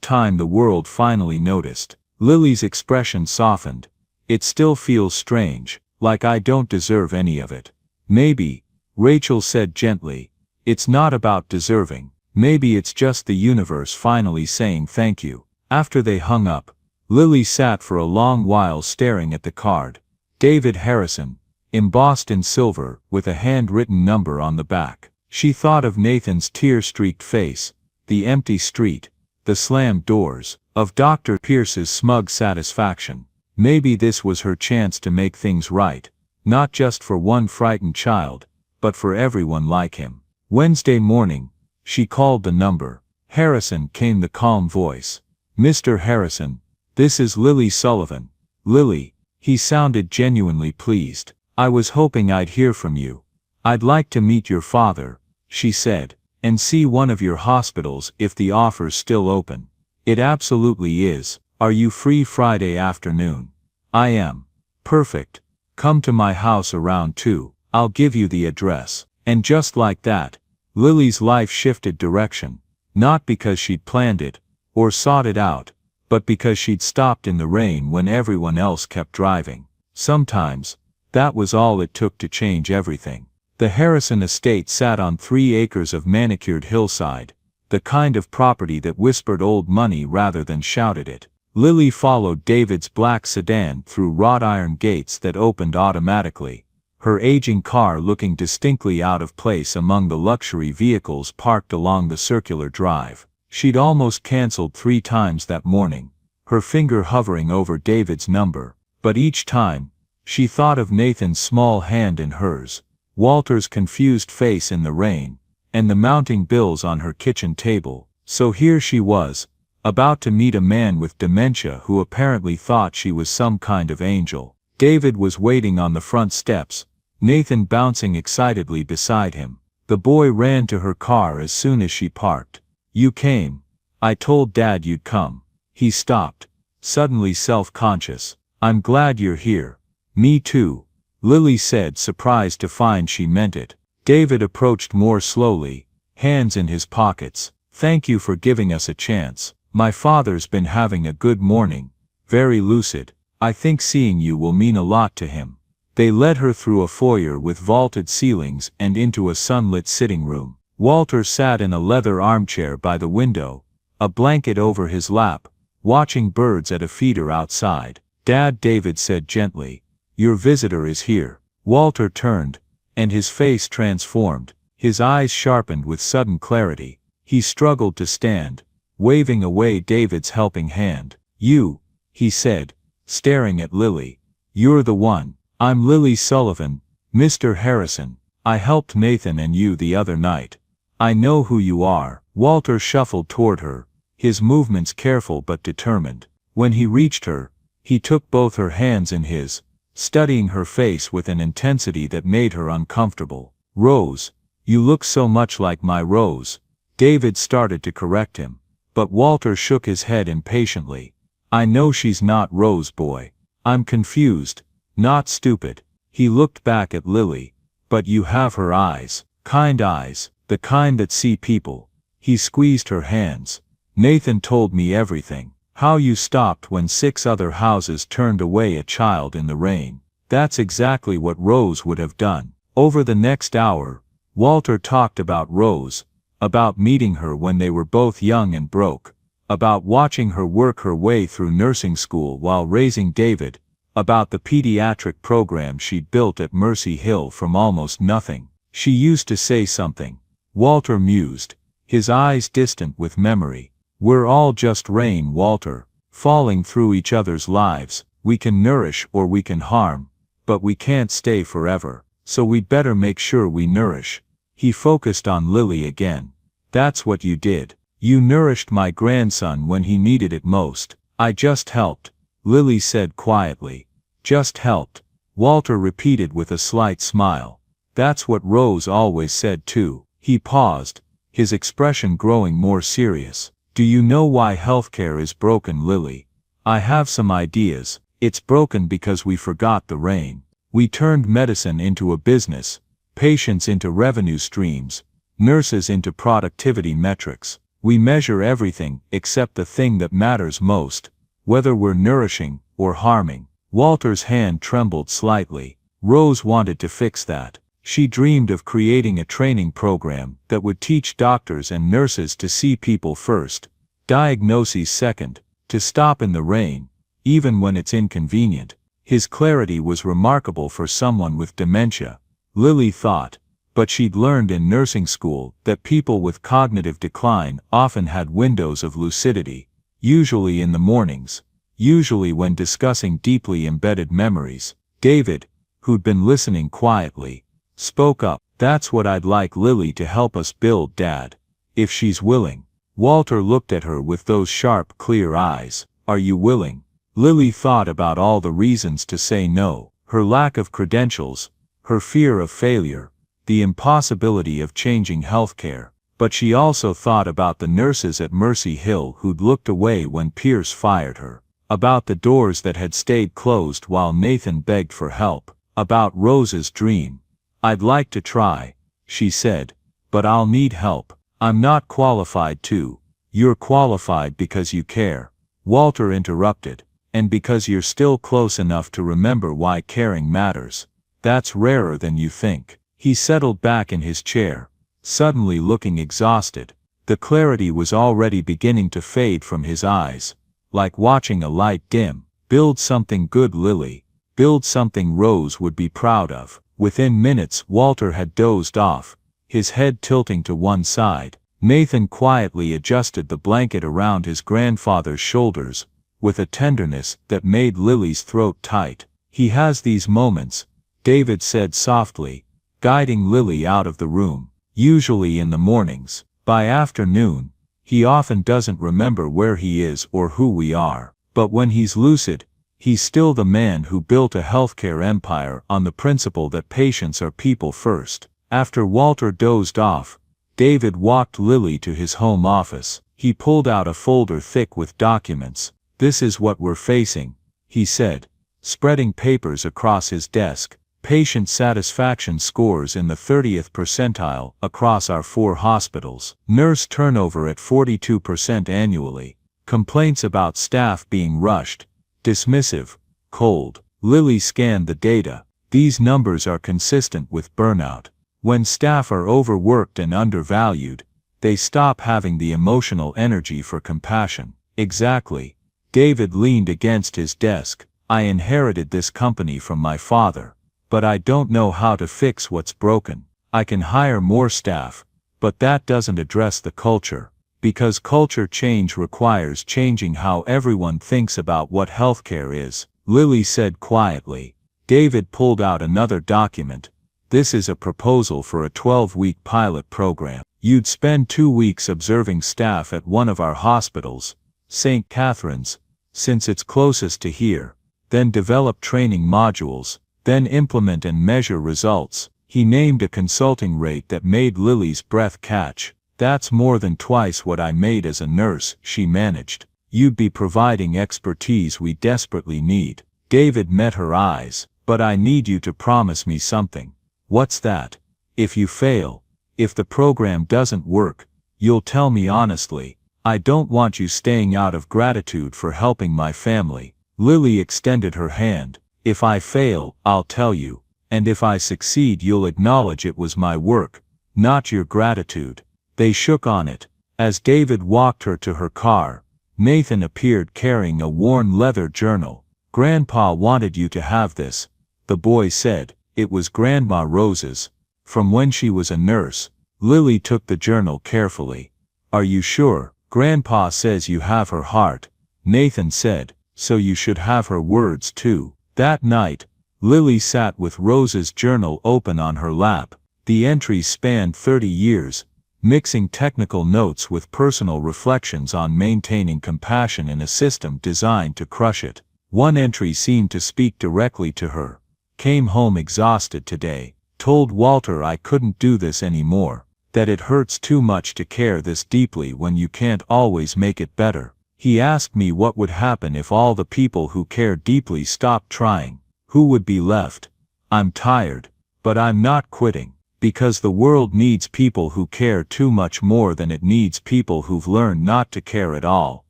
time the world finally noticed. Lily's expression softened. It still feels strange, like I don't deserve any of it. Maybe, Rachel said gently, it's not about deserving. Maybe it's just the universe finally saying thank you. After they hung up, Lily sat for a long while staring at the card. David Harrison, embossed in silver, with a handwritten number on the back. She thought of Nathan's tear-streaked face, the empty street, the slammed doors, of Dr. Pierce's smug satisfaction. Maybe this was her chance to make things right, not just for one frightened child, but for everyone like him. Wednesday morning, she called the number. Harrison, came the calm voice. Mr. Harrison, this is Lily Sullivan. Lily, he sounded genuinely pleased. I was hoping I'd hear from you. I'd like to meet your father, she said, and see one of your hospitals if the offer's still open. It absolutely is. Are you free Friday afternoon? I am. Perfect. Come to my house around 2. I'll give you the address. And just like that, Lily's life shifted direction. Not because she'd planned it, or sought it out, but because she'd stopped in the rain when everyone else kept driving. Sometimes, that was all it took to change everything. The Harrison estate sat on 3 acres of manicured hillside, the kind of property that whispered old money rather than shouted it. Lily followed David's black sedan through wrought iron gates that opened automatically, her aging car looking distinctly out of place among the luxury vehicles parked along the circular drive. She'd almost canceled 3 times that morning, her finger hovering over David's number, but each time, she thought of Nathan's small hand in hers, Walter's confused face in the rain, and the mounting bills on her kitchen table. So here she was, about to meet a man with dementia who apparently thought she was some kind of angel. David was waiting on the front steps, Nathan bouncing excitedly beside him. The boy ran to her car as soon as she parked. "You came. I told Dad you'd come." He stopped, suddenly self-conscious. "I'm glad you're here." "Me too," Lily said, surprised to find she meant it. David approached more slowly, hands in his pockets. "Thank you for giving us a chance. My father's been having a good morning, very lucid. I think seeing you will mean a lot to him." They led her through a foyer with vaulted ceilings and into a sunlit sitting room. Walter sat in a leather armchair by the window, a blanket over his lap, watching birds at a feeder outside. "Dad," David said gently, "your visitor is here." Walter turned, and his face transformed, his eyes sharpened with sudden clarity. He struggled to stand, waving away David's helping hand. "You," he said, staring at Lily. "You're the one." "I'm Lily Sullivan, Mr. Harrison. I helped Nathan and you the other night. I know who you are." Walter shuffled toward her, his movements careful but determined. When he reached her, he took both her hands in his, studying her face with an intensity that made her uncomfortable. "Rose, you look so much like my Rose." David started to correct him, but Walter shook his head impatiently. "I know she's not Rose, boy. I'm confused, not stupid." He looked back at Lily. "But you have her eyes, kind eyes, the kind that see people." He squeezed her hands. "Nathan told me everything. How you stopped when 6 other houses turned away a child in the rain. That's exactly what Rose would have done." Over the next hour, Walter talked about Rose, about meeting her when they were both young and broke, about watching her work her way through nursing school while raising David, about the pediatric program she'd built at Mercy Hill from almost nothing. "She used to say something," Walter mused, his eyes distant with memory. "We're all just rain, Walter, falling through each other's lives. We can nourish or we can harm, but we can't stay forever, so we'd better make sure we nourish." He focused on Lily again. "That's what you did. You nourished my grandson when he needed it most." "I just helped," Lily said quietly. "Just helped," Walter repeated with a slight smile. "That's what Rose always said too." He paused, his expression growing more serious. "Do you know why healthcare is broken, Lily?" "I have some ideas. It's broken because we forgot the rain. We turned medicine into a business, patients into revenue streams, nurses into productivity metrics. We measure everything except the thing that matters most, whether we're nourishing or harming." Walter's hand trembled slightly. Rose wanted to fix that. She dreamed of creating a training program that would teach doctors and nurses to see people first, diagnoses second, to stop in the rain, even when it's inconvenient. His clarity was remarkable for someone with dementia, Lily thought, but she'd learned in nursing school that people with cognitive decline often had windows of lucidity, usually in the mornings, usually when discussing deeply embedded memories. David, who'd been listening quietly, spoke up. "That's what I'd like Lily to help us build, Dad. If she's willing." Walter looked at her with those sharp, clear eyes. "Are you willing?" Lily thought about all the reasons to say no, her lack of credentials, her fear of failure, the impossibility of changing healthcare. But she also thought about the nurses at Mercy Hill who'd looked away when Pierce fired her, about the doors that had stayed closed while Nathan begged for help, about Rose's dream. "I'd like to try," she said, "but I'll need help. I'm not qualified to." "You're qualified because you care," Walter interrupted, "and because you're still close enough to remember why caring matters. That's rarer than you think." He settled back in his chair, suddenly looking exhausted. The clarity was already beginning to fade from his eyes, like watching a light dim. Build something good, Lily. Build something Rose would be proud of. Within minutes, Walter had dozed off, his head tilting to one side. Nathan quietly adjusted the blanket around his grandfather's shoulders, with a tenderness that made Lily's throat tight. He has these moments, David said softly, guiding Lily out of the room. Usually in the mornings. By afternoon, he often doesn't remember where he is or who we are. But when he's lucid, he's still the man who built a healthcare empire on the principle that patients are people first. After Walter dozed off, David walked Lily to his home office. He pulled out a folder thick with documents. This is what we're facing, he said, spreading papers across his desk. Patient satisfaction scores in the 30th percentile across our 4 hospitals. Nurse turnover at 42% annually. Complaints about staff being rushed, dismissive, cold. Lily scanned the data. These numbers are consistent with burnout. When staff are overworked and undervalued, they stop having the emotional energy for compassion. Exactly. David leaned against his desk. I inherited this company from my father. But I don't know how to fix what's broken. I can hire more staff, but that doesn't address the culture. Because culture change requires changing how everyone thinks about what healthcare is, Lily said quietly. David pulled out another document. This is a proposal for a 12-week pilot program. You'd spend 2 weeks observing staff at one of our hospitals, St. Catherine's, since it's closest to here, then develop training modules, then implement and measure results. He named a consulting rate that made Lily's breath catch. That's more than twice what I made as a nurse, she managed. You'd be providing expertise we desperately need. David met her eyes. But I need you to promise me something. What's that? If you fail, if the program doesn't work, you'll tell me honestly. I don't want you staying out of gratitude for helping my family. Lily extended her hand. If I fail, I'll tell you, and if I succeed you'll acknowledge it was my work, not your gratitude. They shook on it. As David walked her to her car, Nathan appeared carrying a worn leather journal. Grandpa wanted you to have this, the boy said. It was Grandma Rose's, from when she was a nurse. Lily took the journal carefully. Are you sure? Grandpa says you have her heart, Nathan said, so you should have her words too. That night, Lily sat with Rose's journal open on her lap. The entries spanned 30 years, mixing technical notes with personal reflections on maintaining compassion in a system designed to crush it. One entry seemed to speak directly to her. Came home exhausted today. Told Walter I couldn't do this anymore. That it hurts too much to care this deeply when you can't always make it better. He asked me what would happen if all the people who care deeply stopped trying. Who would be left? I'm tired, but I'm not quitting. Because the world needs people who care too much more than it needs people who've learned not to care at all.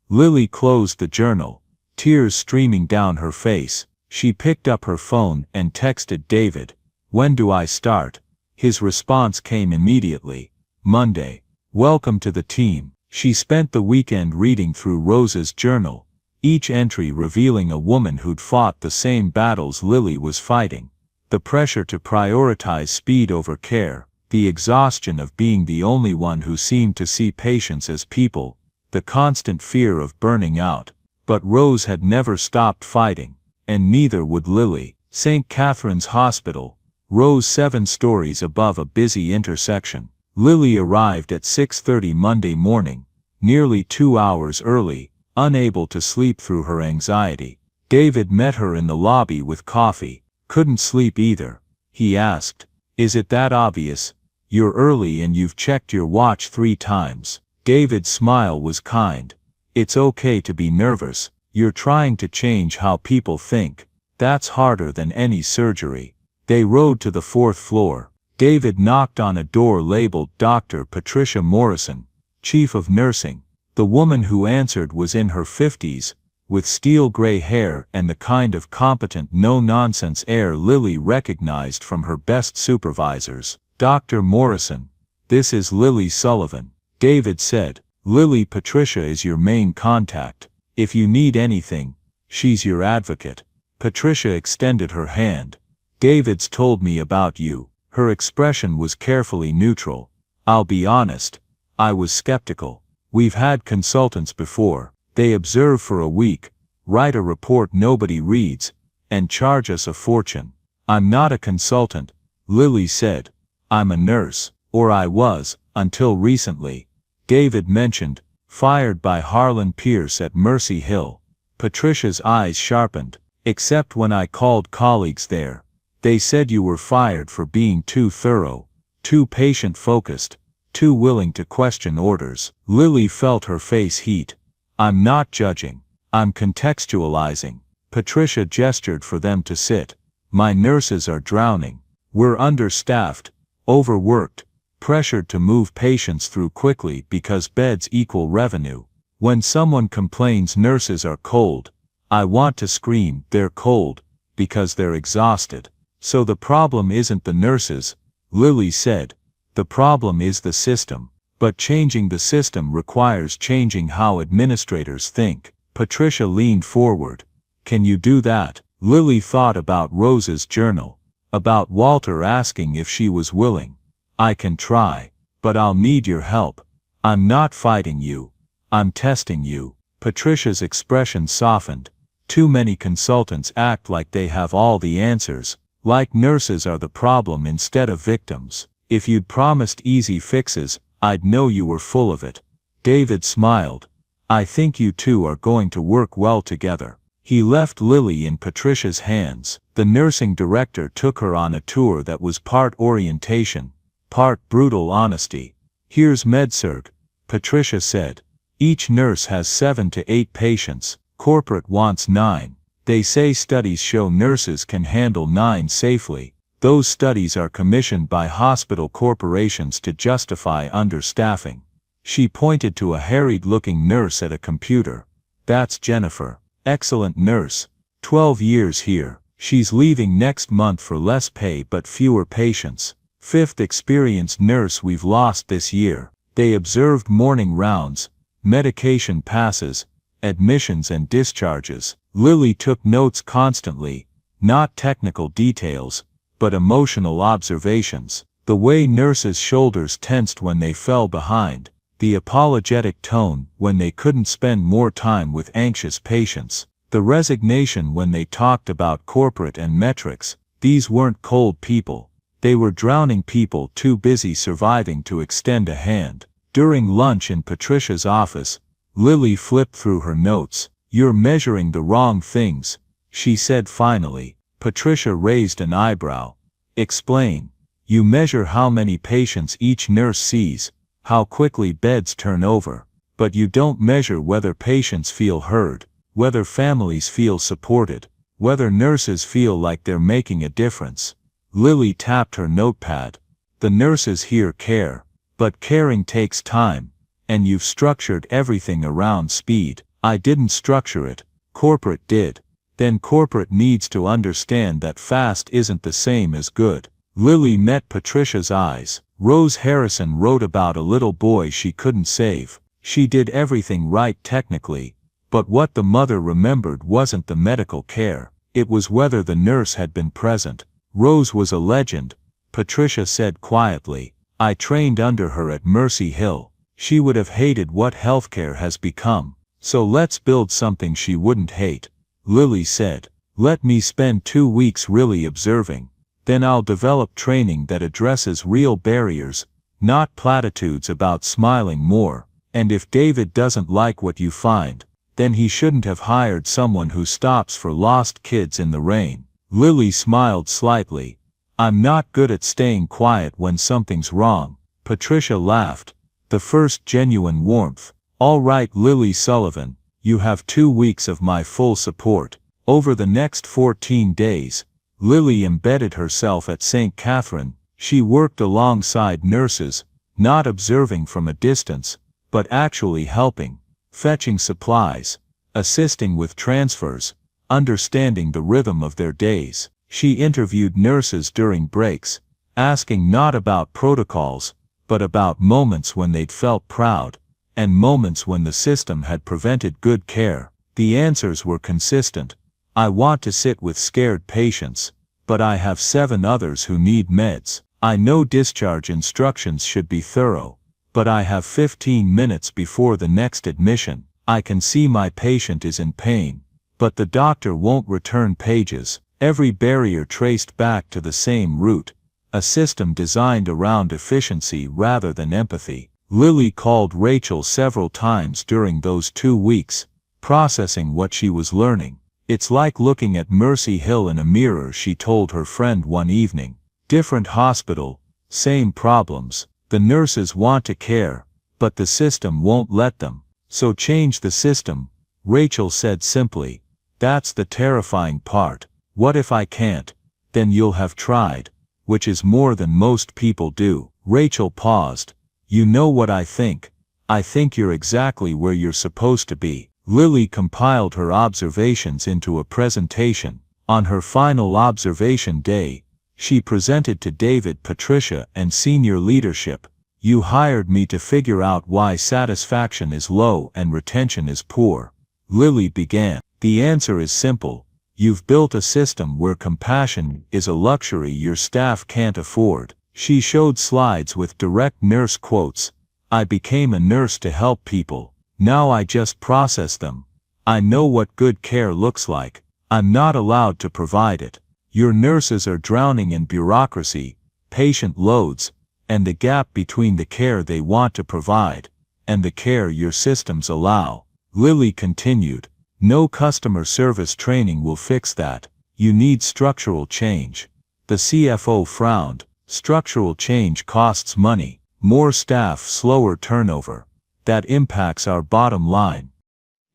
Lily closed the journal, tears streaming down her face. She picked up her phone and texted David. When do I start? His response came immediately. Monday. Welcome to the team. She spent the weekend reading through Rose's journal, each entry revealing a woman who'd fought the same battles Lily was fighting. The pressure to prioritize speed over care, the exhaustion of being the only one who seemed to see patients as people, the constant fear of burning out. But Rose had never stopped fighting, and neither would Lily. St. Catherine's Hospital rose 7 stories above a busy intersection. Lily arrived at 6:30 Monday morning, nearly 2 hours early, unable to sleep through her anxiety. David met her in the lobby with coffee. Couldn't sleep either. He asked, "Is it that obvious? You're early and you've checked your watch 3 times. David's smile was kind. It's okay to be nervous. You're trying to change how people think. That's harder than any surgery. They rode to the 4th floor. David knocked on a door labeled Dr. Patricia Morrison, Chief of Nursing. The woman who answered was in her 50s, with steel gray hair and the kind of competent no-nonsense air Lily recognized from her best supervisors. Dr. Morrison, this is Lily Sullivan. David said. Lily, Patricia is your main contact. If you need anything, she's your advocate. Patricia extended her hand. David's told me about you. Her expression was carefully neutral. I'll be honest, I was skeptical. We've had consultants before. They observe for a week, write a report nobody reads, and charge us a fortune. I'm not a consultant, Lily said. I'm a nurse, or I was, until recently. David mentioned, fired by Harlan Pierce at Mercy Hill. Patricia's eyes sharpened. Except when I called colleagues there. They said you were fired for being too thorough, too patient-focused, too willing to question orders. Lily felt her face heat. I'm not judging. I'm contextualizing. Patricia gestured for them to sit. My nurses are drowning. We're understaffed, overworked, pressured to move patients through quickly because beds equal revenue. When someone complains nurses are cold, I want to scream, they're cold, because they're exhausted. So the problem isn't the nurses, Lily said. The problem is the system. But changing the system requires changing how administrators think. Patricia leaned forward. Can you do that? Lily thought about Rose's journal, about Walter asking if she was willing. I can try, but I'll need your help. I'm not fighting you. I'm testing you. Patricia's expression softened. Too many consultants act like they have all the answers, like nurses are the problem instead of victims. If you'd promised easy fixes, I'd know you were full of it. David smiled. I think you two are going to work well together. He left Lily in Patricia's hands. The nursing director took her on a tour that was part orientation, part brutal honesty. Here's MedSurg, Patricia said. Each nurse has 7 to 8 patients. Corporate wants 9. They say studies show nurses can handle 9 safely. Those studies are commissioned by hospital corporations to justify understaffing. She pointed to a harried-looking nurse at a computer. That's Jennifer. Excellent nurse. 12 years here. She's leaving next month for less pay but fewer patients. 5th experienced nurse we've lost this year. They observed morning rounds, medication passes, admissions and discharges. Lily took notes constantly, not technical details, but emotional observations. The way nurses' shoulders tensed when they fell behind, the apologetic tone when they couldn't spend more time with anxious patients, the resignation when they talked about corporate and metrics. These weren't cold people. They were drowning people too busy surviving to extend a hand. During lunch in Patricia's office, Lily flipped through her notes. You're measuring the wrong things, she said finally. Patricia raised an eyebrow. Explain. You measure how many patients each nurse sees, how quickly beds turn over, but you don't measure whether patients feel heard, whether families feel supported, whether nurses feel like they're making a difference. Lily tapped her notepad. The nurses here care, but caring takes time. And you've structured everything around speed. I didn't structure it, corporate did. Then corporate needs to understand that fast isn't the same as good. Lily met Patricia's eyes. Rose Harrison wrote about a little boy she couldn't save. She did everything right technically, but what the mother remembered wasn't the medical care. It was whether the nurse had been present. Rose was a legend, Patricia said quietly. I trained under her at Mercy Hill. She would have hated what healthcare has become. So let's build something she wouldn't hate. Lily said. Let me spend 2 weeks really observing. Then I'll develop training that addresses real barriers, not platitudes about smiling more. And if David doesn't like what you find, then he shouldn't have hired someone who stops for lost kids in the rain. Lily smiled slightly. I'm not good at staying quiet when something's wrong. Patricia laughed. The first genuine warmth. All right, Lily Sullivan, you have 2 weeks of my full support. Over the next 14 days, Lily embedded herself at St. Catherine. She worked alongside nurses, not observing from a distance, but actually helping, fetching supplies, assisting with transfers, understanding the rhythm of their days. She interviewed nurses during breaks, asking not about protocols, but about moments when they'd felt proud, and moments when the system had prevented good care. The answers were consistent. I want to sit with scared patients, but I have 7 others who need meds. I know discharge instructions should be thorough, but I have 15 minutes before the next admission. I can see my patient is in pain, but the doctor won't return pages. Every barrier traced back to the same root, a system designed around efficiency rather than empathy. Lily called Rachel several times during those 2 weeks, processing what she was learning. It's like looking at Mercy Hill in a mirror, she told her friend one evening. Different hospital, same problems. The nurses want to care, but the system won't let them. So change the system, Rachel said simply. That's the terrifying part. What if I can't? Then you'll have tried, which is more than most people do. Rachel paused. You know what I think? I think you're exactly where you're supposed to be. Lily compiled her observations into a presentation. On her final observation day, she presented to David, Patricia, and senior leadership. You hired me to figure out why satisfaction is low and retention is poor. Lily began. The answer is simple. You've built a system where compassion is a luxury your staff can't afford. She showed slides with direct nurse quotes. I became a nurse to help people. Now I just process them. I know what good care looks like. I'm not allowed to provide it. Your nurses are drowning in bureaucracy, patient loads, and the gap between the care they want to provide and the care your systems allow. Lily continued. No customer service training will fix that. You need structural change. The CFO frowned. Structural change costs money, more staff, slower turnover. That impacts our bottom line.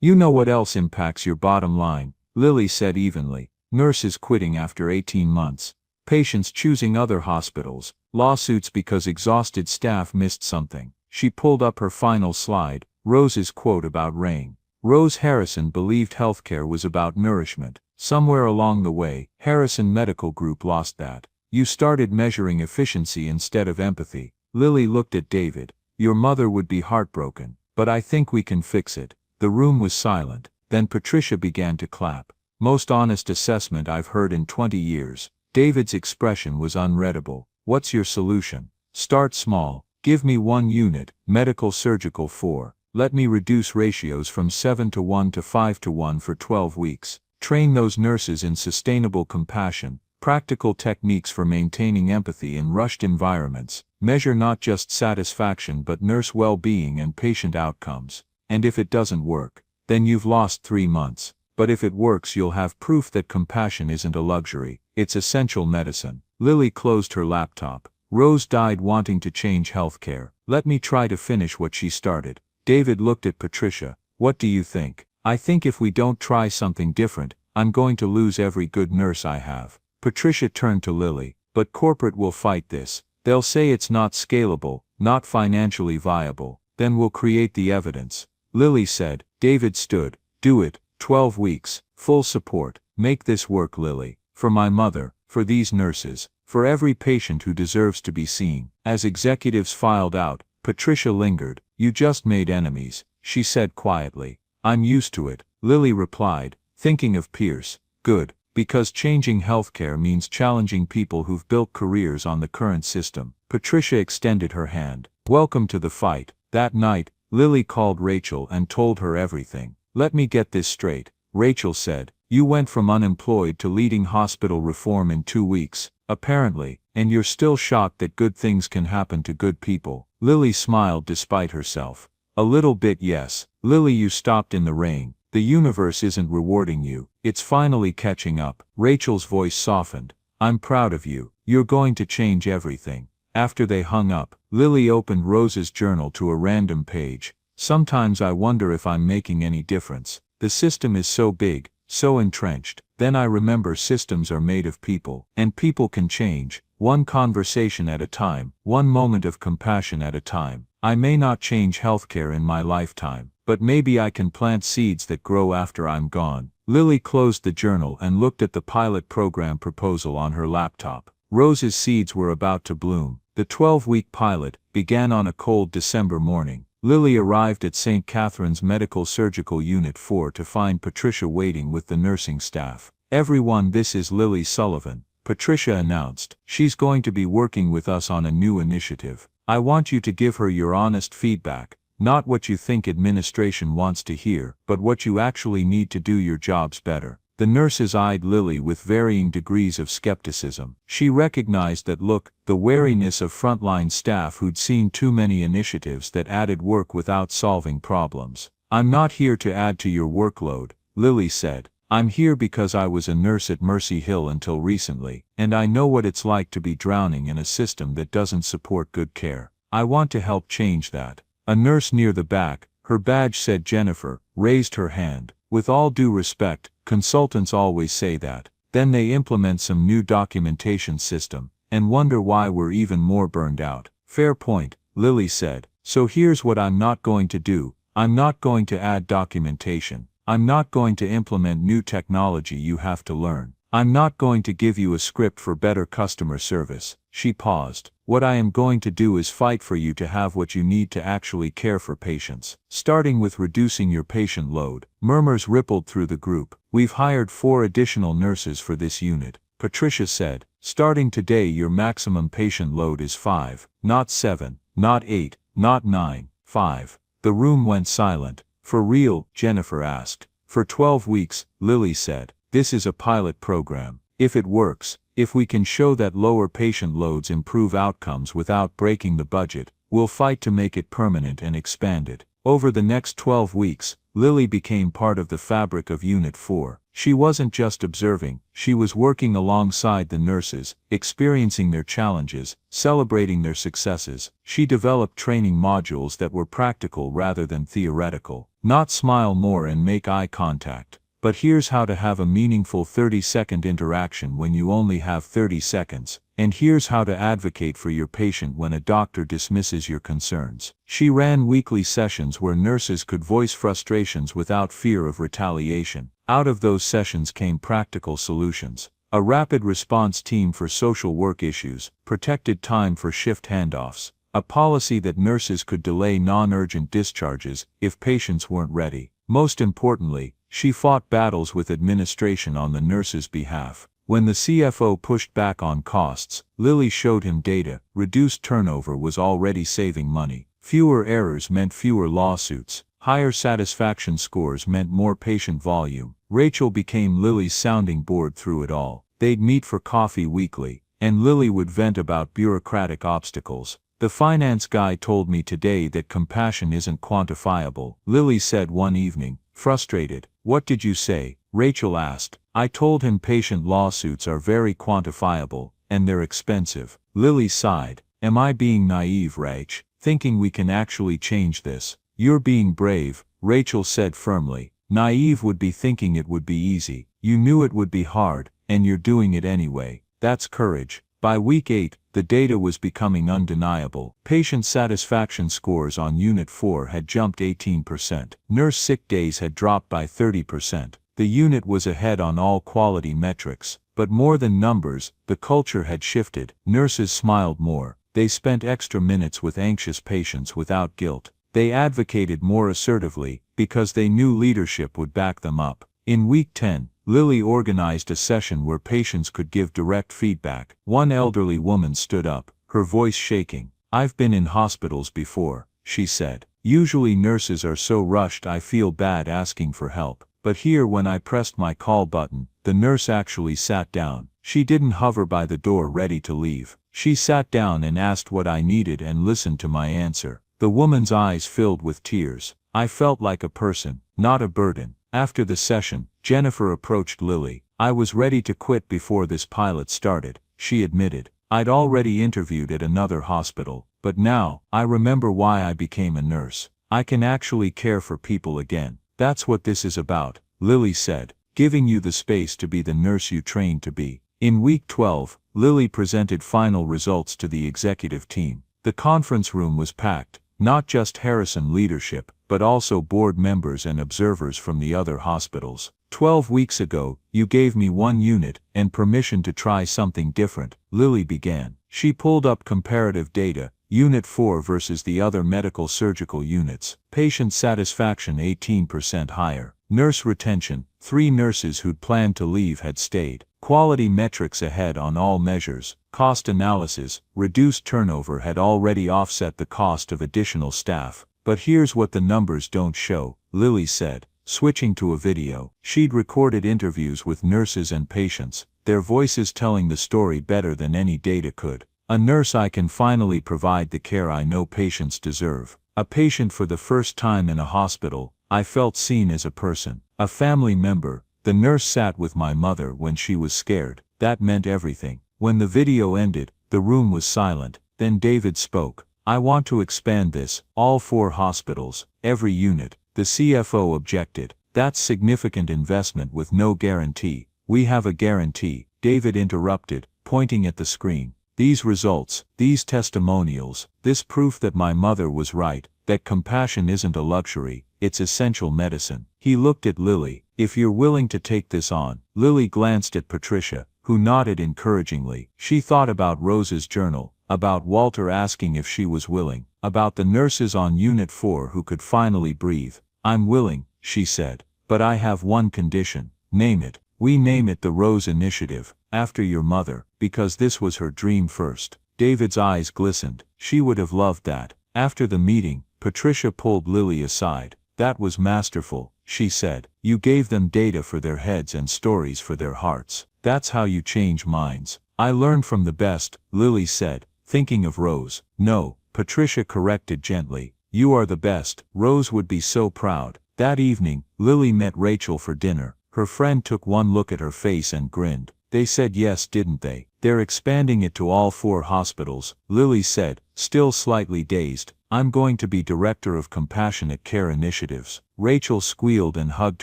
You know what else impacts your bottom line, Lily said evenly. Nurses quitting after 18 months. Patients choosing other hospitals. Lawsuits because exhausted staff missed something. She pulled up her final slide, Rose's quote about rain. Rose Harrison believed healthcare was about nourishment. Somewhere along the way, Harrison Medical Group lost that. You started measuring efficiency instead of empathy. Lily looked at David. Your mother would be heartbroken, but I think we can fix it. The room was silent. Then Patricia began to clap. Most honest assessment I've heard in 20 years. David's expression was unreadable. What's your solution? Start small. Give me 1 unit, medical surgical 4. Let me reduce ratios from 7:1 to 5:1 for 12 weeks. Train those nurses in sustainable compassion, practical techniques for maintaining empathy in rushed environments. Measure not just satisfaction but nurse well-being and patient outcomes. And if it doesn't work, then you've lost 3 months. But if it works, you'll have proof that compassion isn't a luxury, it's essential medicine. Lily closed her laptop. Rose died wanting to change healthcare. Let me try to finish what she started. David looked at Patricia. What do you think? I think if we don't try something different, I'm going to lose every good nurse I have. Patricia turned to Lily. But corporate will fight this. They'll say it's not scalable, not financially viable. Then we'll create the evidence. Lily said. David stood. Do it. 12 weeks. Full support. Make this work, Lily. For my mother, for these nurses, for every patient who deserves to be seen. As executives filed out, Patricia lingered. You just made enemies, she said quietly. I'm used to it, Lily replied, thinking of Pierce. Good, because changing healthcare means challenging people who've built careers on the current system. Patricia extended her hand. Welcome to the fight. That night, Lily called Rachel and told her everything. Let me get this straight, Rachel said. You went from unemployed to leading hospital reform in 2 weeks, apparently, and you're still shocked that good things can happen to good people. Lily smiled despite herself. A little bit, yes. Lily, you stopped in the rain. The universe isn't rewarding you. It's finally catching up. Rachel's voice softened. I'm proud of you. You're going to change everything. After they hung up, Lily opened Rose's journal to a random page. Sometimes I wonder if I'm making any difference. The system is so big, so entrenched. Then I remember systems are made of people, and people can change, one conversation at a time, one moment of compassion at a time. I may not change healthcare in my lifetime, but maybe I can plant seeds that grow after I'm gone. Lily closed the journal and looked at the pilot program proposal on her laptop. Rose's seeds were about to bloom. The 12-week pilot, began on a cold December morning. Lily arrived at St. Catherine's Medical Surgical Unit 4 to find Patricia waiting with the nursing staff. "Everyone, this is Lily Sullivan," Patricia announced. "She's going to be working with us on a new initiative. I want you to give her your honest feedback, not what you think administration wants to hear, but what you actually need to do your jobs better." The nurses eyed Lily with varying degrees of skepticism. She recognized that look, the wariness of frontline staff who'd seen too many initiatives that added work without solving problems. "I'm not here to add to your workload," Lily said. "I'm here because I was a nurse at Mercy Hill until recently, and I know what it's like to be drowning in a system that doesn't support good care. I want to help change that." A nurse near the back, her badge said Jennifer, raised her hand. "With all due respect, consultants always say that. Then they implement some new documentation system, and wonder why we're even more burned out." "Fair point," Lily said. "So here's what I'm not going to do. I'm not going to add documentation. I'm not going to implement new technology you have to learn. I'm not going to give you a script for better customer service." She paused. "What I am going to do is fight for you to have what you need to actually care for patients. Starting with reducing your patient load." Murmurs rippled through the group. "We've hired 4 additional nurses for this unit," Patricia said. "Starting today your maximum patient load is 5, not 7, not 8, not 9, 5. The room went silent. "For real?" Jennifer asked. "For 12 weeks, Lily said. "This is a pilot program. If it works, if we can show that lower patient loads improve outcomes without breaking the budget, we'll fight to make it permanent and expand it." Over the next 12 weeks, Lily became part of the fabric of Unit 4. She wasn't just observing, she was working alongside the nurses, experiencing their challenges, celebrating their successes. She developed training modules that were practical rather than theoretical. Not smile more and make eye contact, but here's how to have a meaningful 30-second interaction when you only have 30 seconds, and here's how to advocate for your patient when a doctor dismisses your concerns. She ran weekly sessions where nurses could voice frustrations without fear of retaliation. Out of those sessions came practical solutions. A rapid response team for social work issues, protected time for shift handoffs, a policy that nurses could delay non-urgent discharges if patients weren't ready. Most importantly, she fought battles with administration on the nurses' behalf. When the CFO pushed back on costs, Lily showed him data. Reduced turnover was already saving money. Fewer errors meant fewer lawsuits. Higher satisfaction scores meant more patient volume. Rachel became Lily's sounding board through it all. They'd meet for coffee weekly, and Lily would vent about bureaucratic obstacles. "The finance guy told me today that compassion isn't quantifiable," Lily said one evening, frustrated. "What did you say?" Rachel asked. "I told him patient lawsuits are very quantifiable, and they're expensive." Lily sighed. "Am I being naive, Rach, thinking we can actually change this?" "You're being brave," Rachel said firmly. "Naive would be thinking it would be easy. You knew it would be hard, and you're doing it anyway. That's courage." By week 8, the data was becoming undeniable. Patient satisfaction scores on Unit 4 had jumped 18%. Nurse sick days had dropped by 30%. The unit was ahead on all quality metrics. But more than numbers, the culture had shifted. Nurses smiled more. They spent extra minutes with anxious patients without guilt. They advocated more assertively, because they knew leadership would back them up. In week 10, Lily organized a session where patients could give direct feedback. One elderly woman stood up, her voice shaking. "I've been in hospitals before," she said. "Usually nurses are so rushed I feel bad asking for help. But here when I pressed my call button, the nurse actually sat down. She didn't hover by the door ready to leave. She sat down and asked what I needed and listened to my answer." The woman's eyes filled with tears. "I felt like a person, not a burden." After the session, Jennifer approached Lily. "I was ready to quit before this pilot started," she admitted. "I'd already interviewed at another hospital, but now, I remember why I became a nurse. I can actually care for people again. That's what this is about," Lily said, "giving you the space to be the nurse you trained to be." In week 12, Lily presented final results to the executive team. The conference room was packed, not just Harrison leadership, but also board members and observers from the other hospitals. 12 weeks ago, you gave me one unit and permission to try something different," Lily began. She pulled up comparative data. Unit 4 versus the other medical surgical units. Patient satisfaction 18% higher. Nurse retention, 3 nurses who'd planned to leave had stayed. Quality metrics ahead on all measures. Cost analysis, reduced turnover had already offset the cost of additional staff. But here's what the numbers don't show, Lily said, switching to a video. She'd recorded interviews with nurses and patients, their voices telling the story better than any data could. A nurse: I can finally provide the care I know patients deserve. A patient: for the first time in a hospital, I felt seen as a person. A family member: the nurse sat with my mother when she was scared. That meant everything. When the video ended, the room was silent. Then David spoke. I want to expand this, all 4 hospitals, every unit. The CFO objected. That's significant investment with no guarantee. We have a guarantee, David interrupted, pointing at the screen. These results, these testimonials, this proof that my mother was right, that compassion isn't a luxury, it's essential medicine. He looked at Lily. If you're willing to take this on. Lily glanced at Patricia, who nodded encouragingly. She thought about Rose's journal, about Walter asking if she was willing, about the nurses on Unit 4 who could finally breathe. I'm willing, she said, but I have one condition. Name it. We name it the Rose Initiative, after your mother, because this was her dream first. David's eyes glistened. She would have loved that. After the meeting, Patricia pulled Lily aside. That was masterful, she said. You gave them data for their heads and stories for their hearts. That's how you change minds. I learned from the best, Lily said, thinking of Rose. No, Patricia corrected gently. You are the best. Rose would be so proud. That evening, Lily met Rachel for dinner. Her friend took one look at her face and grinned. They said yes, didn't they? They're expanding it to all 4 hospitals, Lily said, still slightly dazed. I'm going to be director of compassionate care initiatives. Rachel squealed and hugged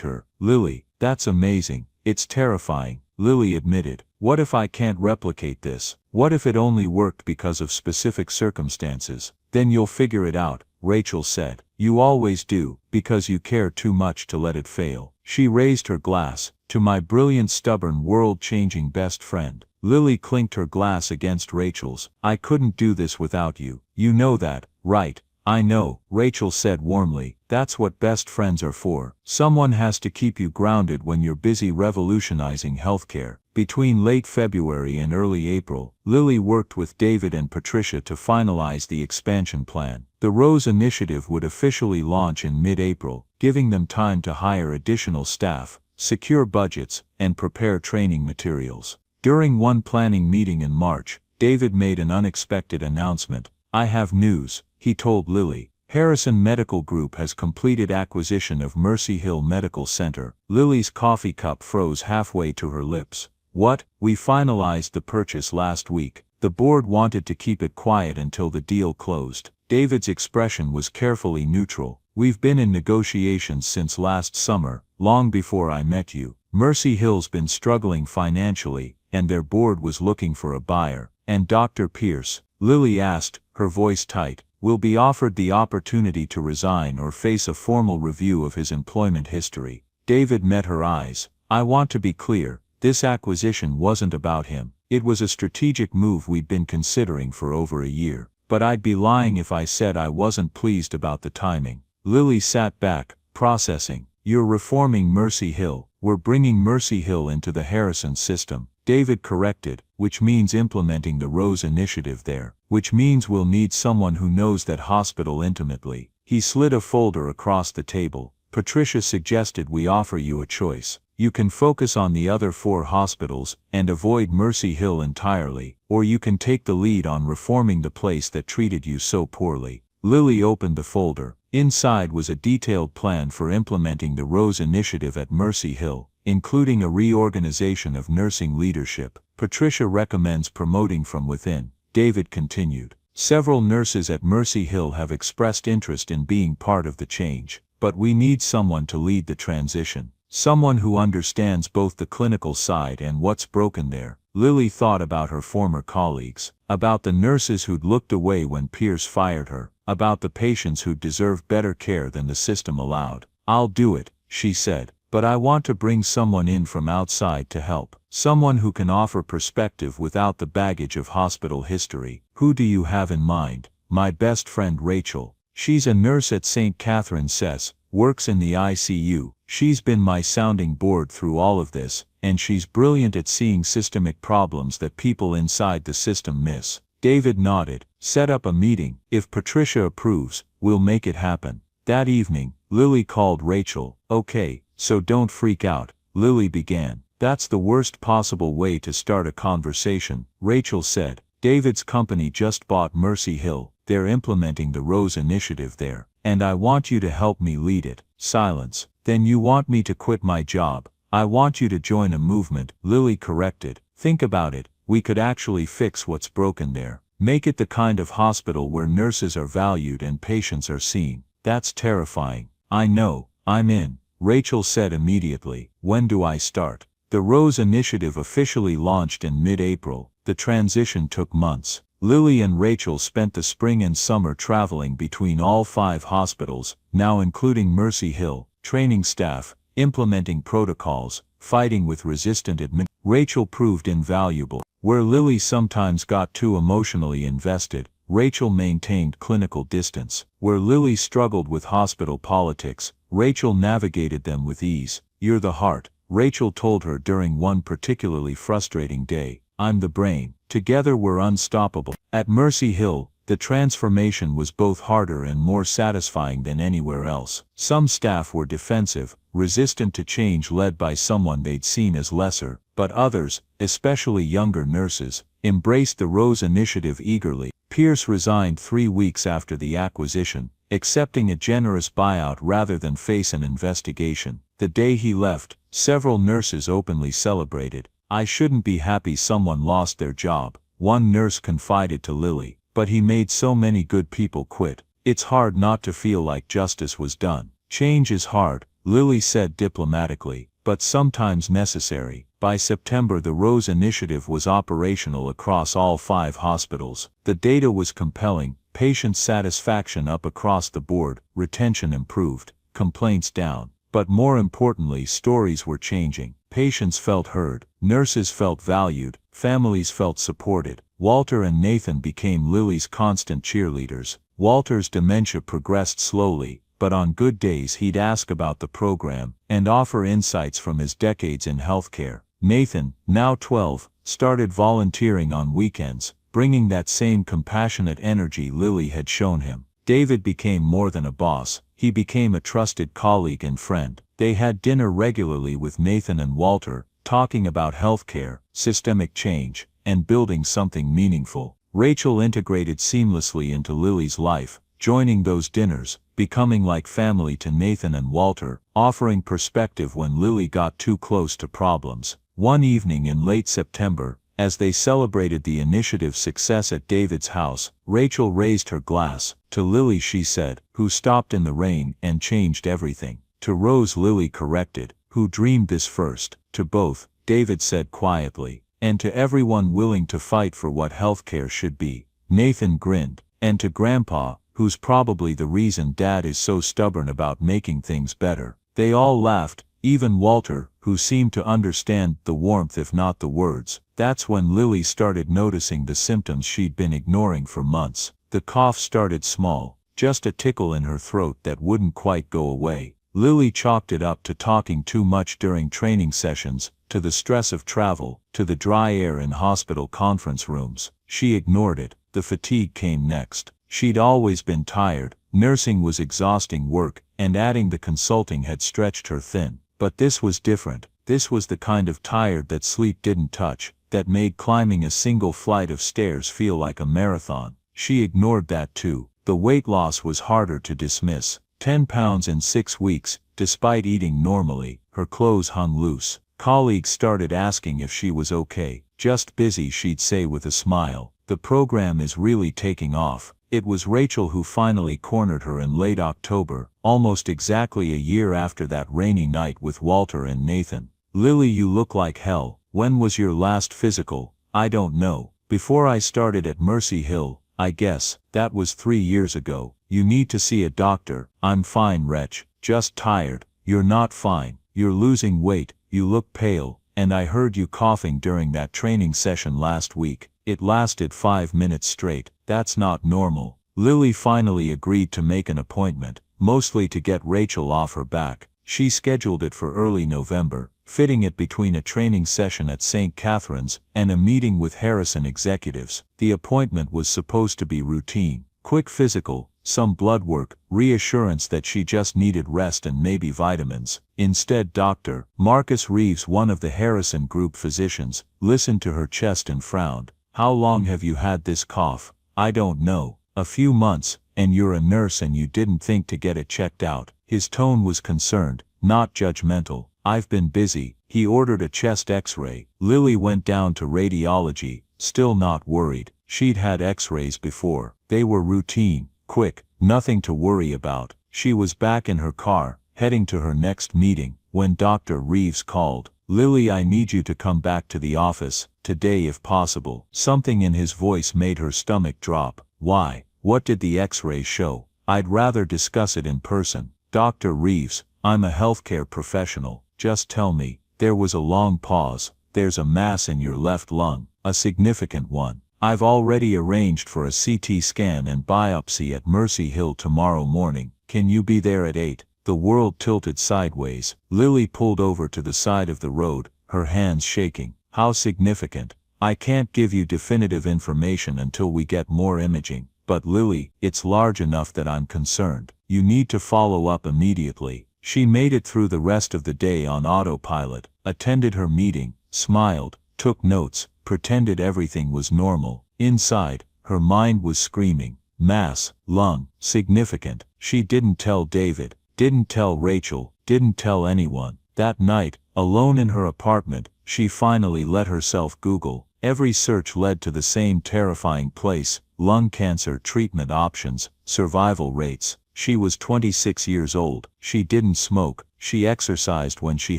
her. Lily, that's amazing. It's terrifying, Lily admitted. What if I can't replicate this? What if it only worked because of specific circumstances? Then you'll figure it out, Rachel said. You always do, because you care too much to let it fail. She raised her glass. To my brilliant, stubborn, world-changing best friend. Lily clinked her glass against Rachel's. I couldn't do this without you. You know that, right? I know, Rachel said warmly. That's what best friends are for. Someone has to keep you grounded when you're busy revolutionizing healthcare. Between late February and early April, Lily worked with David and Patricia to finalize the expansion plan. The Rose Initiative would officially launch in mid-April, giving them time to hire additional staff, secure budgets, and prepare training materials. During one planning meeting in March, David made an unexpected announcement. I have news, he told Lily. Harrison Medical Group has completed acquisition of Mercy Hill Medical Center. Lily's coffee cup froze halfway to her lips. What? We finalized the purchase last week. The board wanted to keep it quiet until the deal closed. David's expression was carefully neutral. We've been in negotiations since last summer, long before I met you. Mercy Hill's been struggling financially, and their board was looking for a buyer. And Dr. Pierce, Lily asked, her voice tight, will be offered the opportunity to resign or face a formal review of his employment history. David met her eyes. I want to be clear, this acquisition wasn't about him. It was a strategic move we'd been considering for over a year. But I'd be lying if I said I wasn't pleased about the timing. Lily sat back, processing. You're reforming Mercy Hill. We're bringing Mercy Hill into the Harrison system. David corrected, which means implementing the Rose Initiative there, which means we'll need someone who knows that hospital intimately. He slid a folder across the table. Patricia suggested we offer you a choice. You can focus on the other 4 hospitals and avoid Mercy Hill entirely, or you can take the lead on reforming the place that treated you so poorly. Lily opened the folder. Inside was a detailed plan for implementing the Rose Initiative at Mercy Hill, including a reorganization of nursing leadership. Patricia recommends promoting from within. David continued. Several nurses at Mercy Hill have expressed interest in being part of the change, but we need someone to lead the transition. Someone who understands both the clinical side and what's broken there. Lily thought about her former colleagues, about the nurses who'd looked away when Pierce fired her, about the patients who deserved better care than the system allowed. I'll do it, she said, but I want to bring someone in from outside to help. Someone who can offer perspective without the baggage of hospital history. Who do you have in mind? my best friend Rachel. She's a nurse at St. Catherine's SES, works in the ICU. She's been my sounding board through all of this, and she's brilliant at seeing systemic problems that people inside the system miss. David nodded. Set up a meeting. If Patricia approves, we'll make it happen. That evening, Lily called Rachel. Okay, so don't freak out, Lily began. That's the worst possible way to start a conversation, Rachel said. David's company just bought Mercy Hill. They're implementing the Rose Initiative there, and I want you to help me lead it. Silence. Then you want me to quit my job? I want you to join a movement, Lily corrected. Think about it, we could actually fix what's broken there. Make it the kind of hospital where nurses are valued and patients are seen. That's terrifying. I know, I'm in, Rachel said immediately. When do I start? The Rose Initiative officially launched in mid-April. The transition took months. Lily and Rachel spent the spring and summer traveling between all 5 hospitals, now including Mercy Hill, training staff, implementing protocols, fighting with resistant admin. Rachel proved invaluable. Where Lily sometimes got too emotionally invested, Rachel maintained clinical distance. Where Lily struggled with hospital politics, Rachel navigated them with ease. You're the heart, Rachel told her during one particularly frustrating day. I'm the brain. Together we're unstoppable. At Mercy Hill, the transformation was both harder and more satisfying than anywhere else. Some staff were defensive, resistant to change led by someone they'd seen as lesser, but others, especially younger nurses, embraced the Rose Initiative eagerly. Pierce resigned 3 weeks after the acquisition, accepting a generous buyout rather than face an investigation. The day he left, several nurses openly celebrated. I shouldn't be happy someone lost their job, one nurse confided to Lily, but he made so many good people quit. It's hard not to feel like justice was done. Change is hard, Lily said diplomatically, but sometimes necessary. By September the Rose Initiative was operational across all 5 hospitals. The data was compelling, patient satisfaction up across the board, retention improved, complaints down. But more importantly, stories were changing. Patients felt heard, nurses felt valued, families felt supported. Walter and Nathan became Lily's constant cheerleaders. Walter's dementia progressed slowly, but on good days he'd ask about the program and offer insights from his decades in healthcare. Nathan, now 12, started volunteering on weekends, bringing that same compassionate energy Lily had shown him. David became more than a boss, he became a trusted colleague and friend. They had dinner regularly with Nathan and Walter, talking about healthcare, systemic change, and building something meaningful. Rachel integrated seamlessly into Lily's life, joining those dinners, becoming like family to Nathan and Walter, offering perspective when Lily got too close to problems. One evening in late September, as they celebrated the initiative's success at David's house, Rachel raised her glass. To Lily she said, who stopped in the rain and changed everything. To Rose Lily corrected, who dreamed this first. To both, David said quietly, and to everyone willing to fight for what healthcare should be. Nathan grinned, and to Grandpa, who's probably the reason Dad is so stubborn about making things better. They all laughed, even Walter, who seemed to understand the warmth if not the words. That's when Lily started noticing the symptoms she'd been ignoring for months. The cough started small, just a tickle in her throat that wouldn't quite go away. Lily chalked it up to talking too much during training sessions, to the stress of travel, to the dry air in hospital conference rooms. She ignored it. The fatigue came next. She'd always been tired, nursing was exhausting work, and adding the consulting had stretched her thin. But this was different. This was the kind of tired that sleep didn't touch, that made climbing a single flight of stairs feel like a marathon. She ignored that too. The weight loss was harder to dismiss. 10 pounds in 6 weeks, despite eating normally. Her clothes hung loose. Colleagues started asking if she was okay. Just busy, she'd say with a smile. The program is really taking off. It was Rachel who finally cornered her in late October, almost exactly a year after that rainy night with Walter and Nathan. Lily, you look like hell. When was your last physical? I don't know. Before I started at Mercy Hill, I guess. That was 3 years ago. You need to see a doctor. I'm fine, Wretch. Just tired. You're not fine. You're losing weight. You look pale. And I heard you coughing during that training session last week. It lasted 5 minutes straight. That's not normal. Lily finally agreed to make an appointment, mostly to get Rachel off her back. She scheduled it for early November, fitting it between a training session at St. Catherine's and a meeting with Harrison executives. The appointment was supposed to be routine, quick physical, some blood work, reassurance that she just needed rest and maybe vitamins. Instead, Dr. Marcus Reeves, one of the Harrison Group physicians, listened to her chest and frowned. "How long have you had this cough?" "I don't know. A few months, and you're a nurse and you didn't think to get it checked out." His tone was concerned, not judgmental. "I've been busy." He ordered a chest x-ray. Lily went down to radiology, still not worried. She'd had x-rays before. They were routine, quick, nothing to worry about. She was back in her car, heading to her next meeting, when Dr. Reeves called. "Lily, I need you to come back to the office, today if possible." Something in his voice made her stomach drop. "Why? What did the x-ray show?" "I'd rather discuss it in person." "Dr. Reeves, I'm a healthcare professional, just tell me." There was a long pause. "There's a mass in your left lung, a significant one. I've already arranged for a CT scan and biopsy at Mercy Hill tomorrow morning. Can you be there at 8? The world tilted sideways. Lily pulled over to the side of the road, her hands shaking. "How significant?" "I can't give you definitive information until we get more imaging. But Lily, it's large enough that I'm concerned. You need to follow up immediately." She made it through the rest of the day on autopilot, attended her meeting, smiled, took notes, pretended everything was normal. Inside, her mind was screaming. Mass, lung, significant. She didn't tell David, didn't tell Rachel, didn't tell anyone. That night, alone in her apartment, she finally let herself Google. Every search led to the same terrifying place: lung cancer treatment options, survival rates. She was 26 years old. She didn't smoke. She exercised when she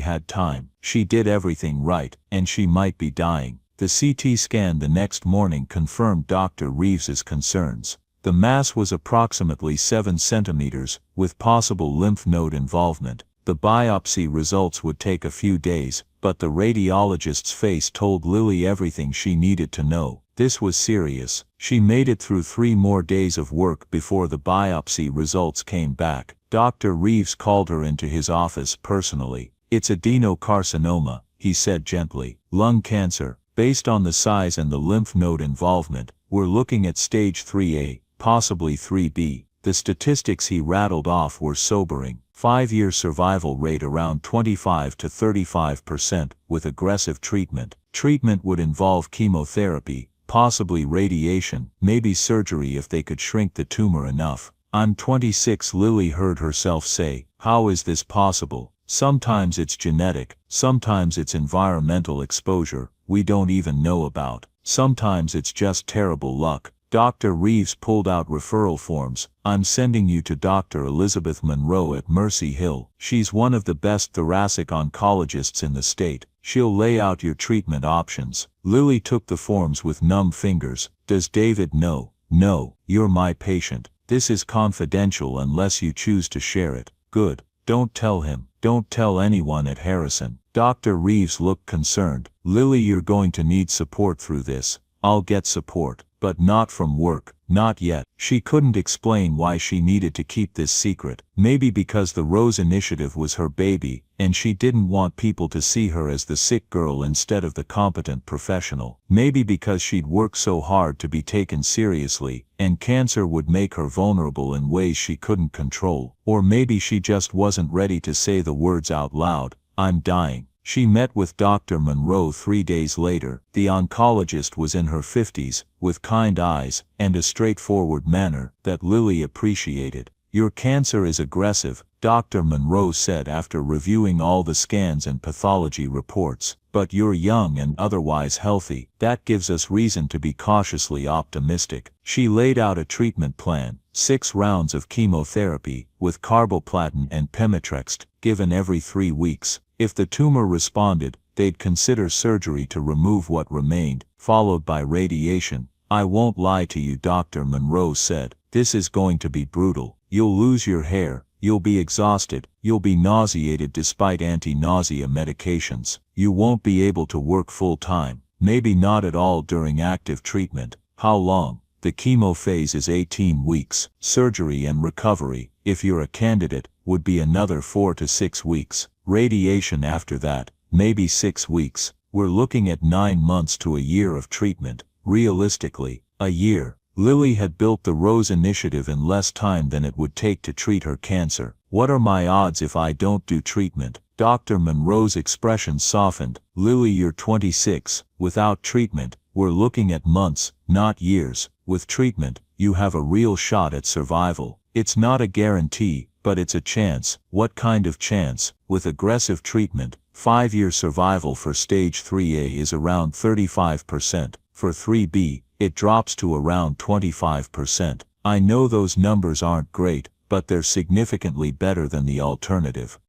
had time. She did everything right, and she might be dying. The CT scan the next morning confirmed Dr. Reeves's concerns. The mass was approximately 7 centimeters, with possible lymph node involvement. The biopsy results would take a few days, but the radiologist's face told Lily everything she needed to know. This was serious. She made it through 3 more days of work before the biopsy results came back. Dr. Reeves called her into his office personally. "It's adenocarcinoma," he said gently. "Lung cancer. Based on the size and the lymph node involvement, we're looking at stage 3A, possibly 3B. The statistics he rattled off were sobering. 5-year survival rate around 25 to 35% with aggressive treatment. Treatment would involve chemotherapy, possibly radiation, maybe surgery if they could shrink the tumor enough. "I'm 26, Lily heard herself say. "How is this possible?" "Sometimes it's genetic, sometimes it's environmental exposure we don't even know about. Sometimes it's just terrible luck." Dr. Reeves pulled out referral forms. "I'm sending you to Dr. Elizabeth Monroe at Mercy Hill. She's one of the best thoracic oncologists in the state. She'll lay out your treatment options." Lily took the forms with numb fingers. "Does David know?" "No, you're my patient. This is confidential unless you choose to share it." "Good. Don't tell him. Don't tell anyone at Harrison." Dr. Reeves looked concerned. "Lily, you're going to need support through this." "I'll get support. But not from work, not yet." She couldn't explain why she needed to keep this secret. Maybe because the Rose Initiative was her baby, and she didn't want people to see her as the sick girl instead of the competent professional. Maybe because she'd worked so hard to be taken seriously, and cancer would make her vulnerable in ways she couldn't control. Or maybe she just wasn't ready to say the words out loud. "I'm dying." She met with Dr. Monroe 3 days later. The oncologist was in her 50s, with kind eyes, and a straightforward manner that Lily appreciated. "Your cancer is aggressive," Dr. Monroe said after reviewing all the scans and pathology reports. "But you're young and otherwise healthy. That gives us reason to be cautiously optimistic." She laid out a treatment plan: 6 rounds of chemotherapy, with carboplatin and pemetrexed, given every 3 weeks. If the tumor responded, they'd consider surgery to remove what remained, followed by radiation. "I won't lie to you," Dr. Monroe said. "This is going to be brutal. You'll lose your hair, you'll be exhausted, you'll be nauseated despite anti-nausea medications. You won't be able to work full time, maybe not at all during active treatment." "How long?" The chemo phase is 18 weeks. Surgery and recovery, if you're a candidate, would be another 4 to 6 weeks. Radiation after that, maybe 6 weeks. We're looking at 9 months to a year of treatment. Realistically, a year. Lily had built the Rose Initiative in less time than it would take to treat her cancer. What are my odds if I don't do treatment? Dr. Monroe's expression softened. Lily, you're 26. Without treatment, we're looking at months, not years. With treatment, you have a real shot at survival. It's not a guarantee, but it's a chance. What kind of chance? With aggressive treatment, 5-year survival for stage 3A is around 35%. For 3B, it drops to around 25%. I know those numbers aren't great, but they're significantly better than the alternative.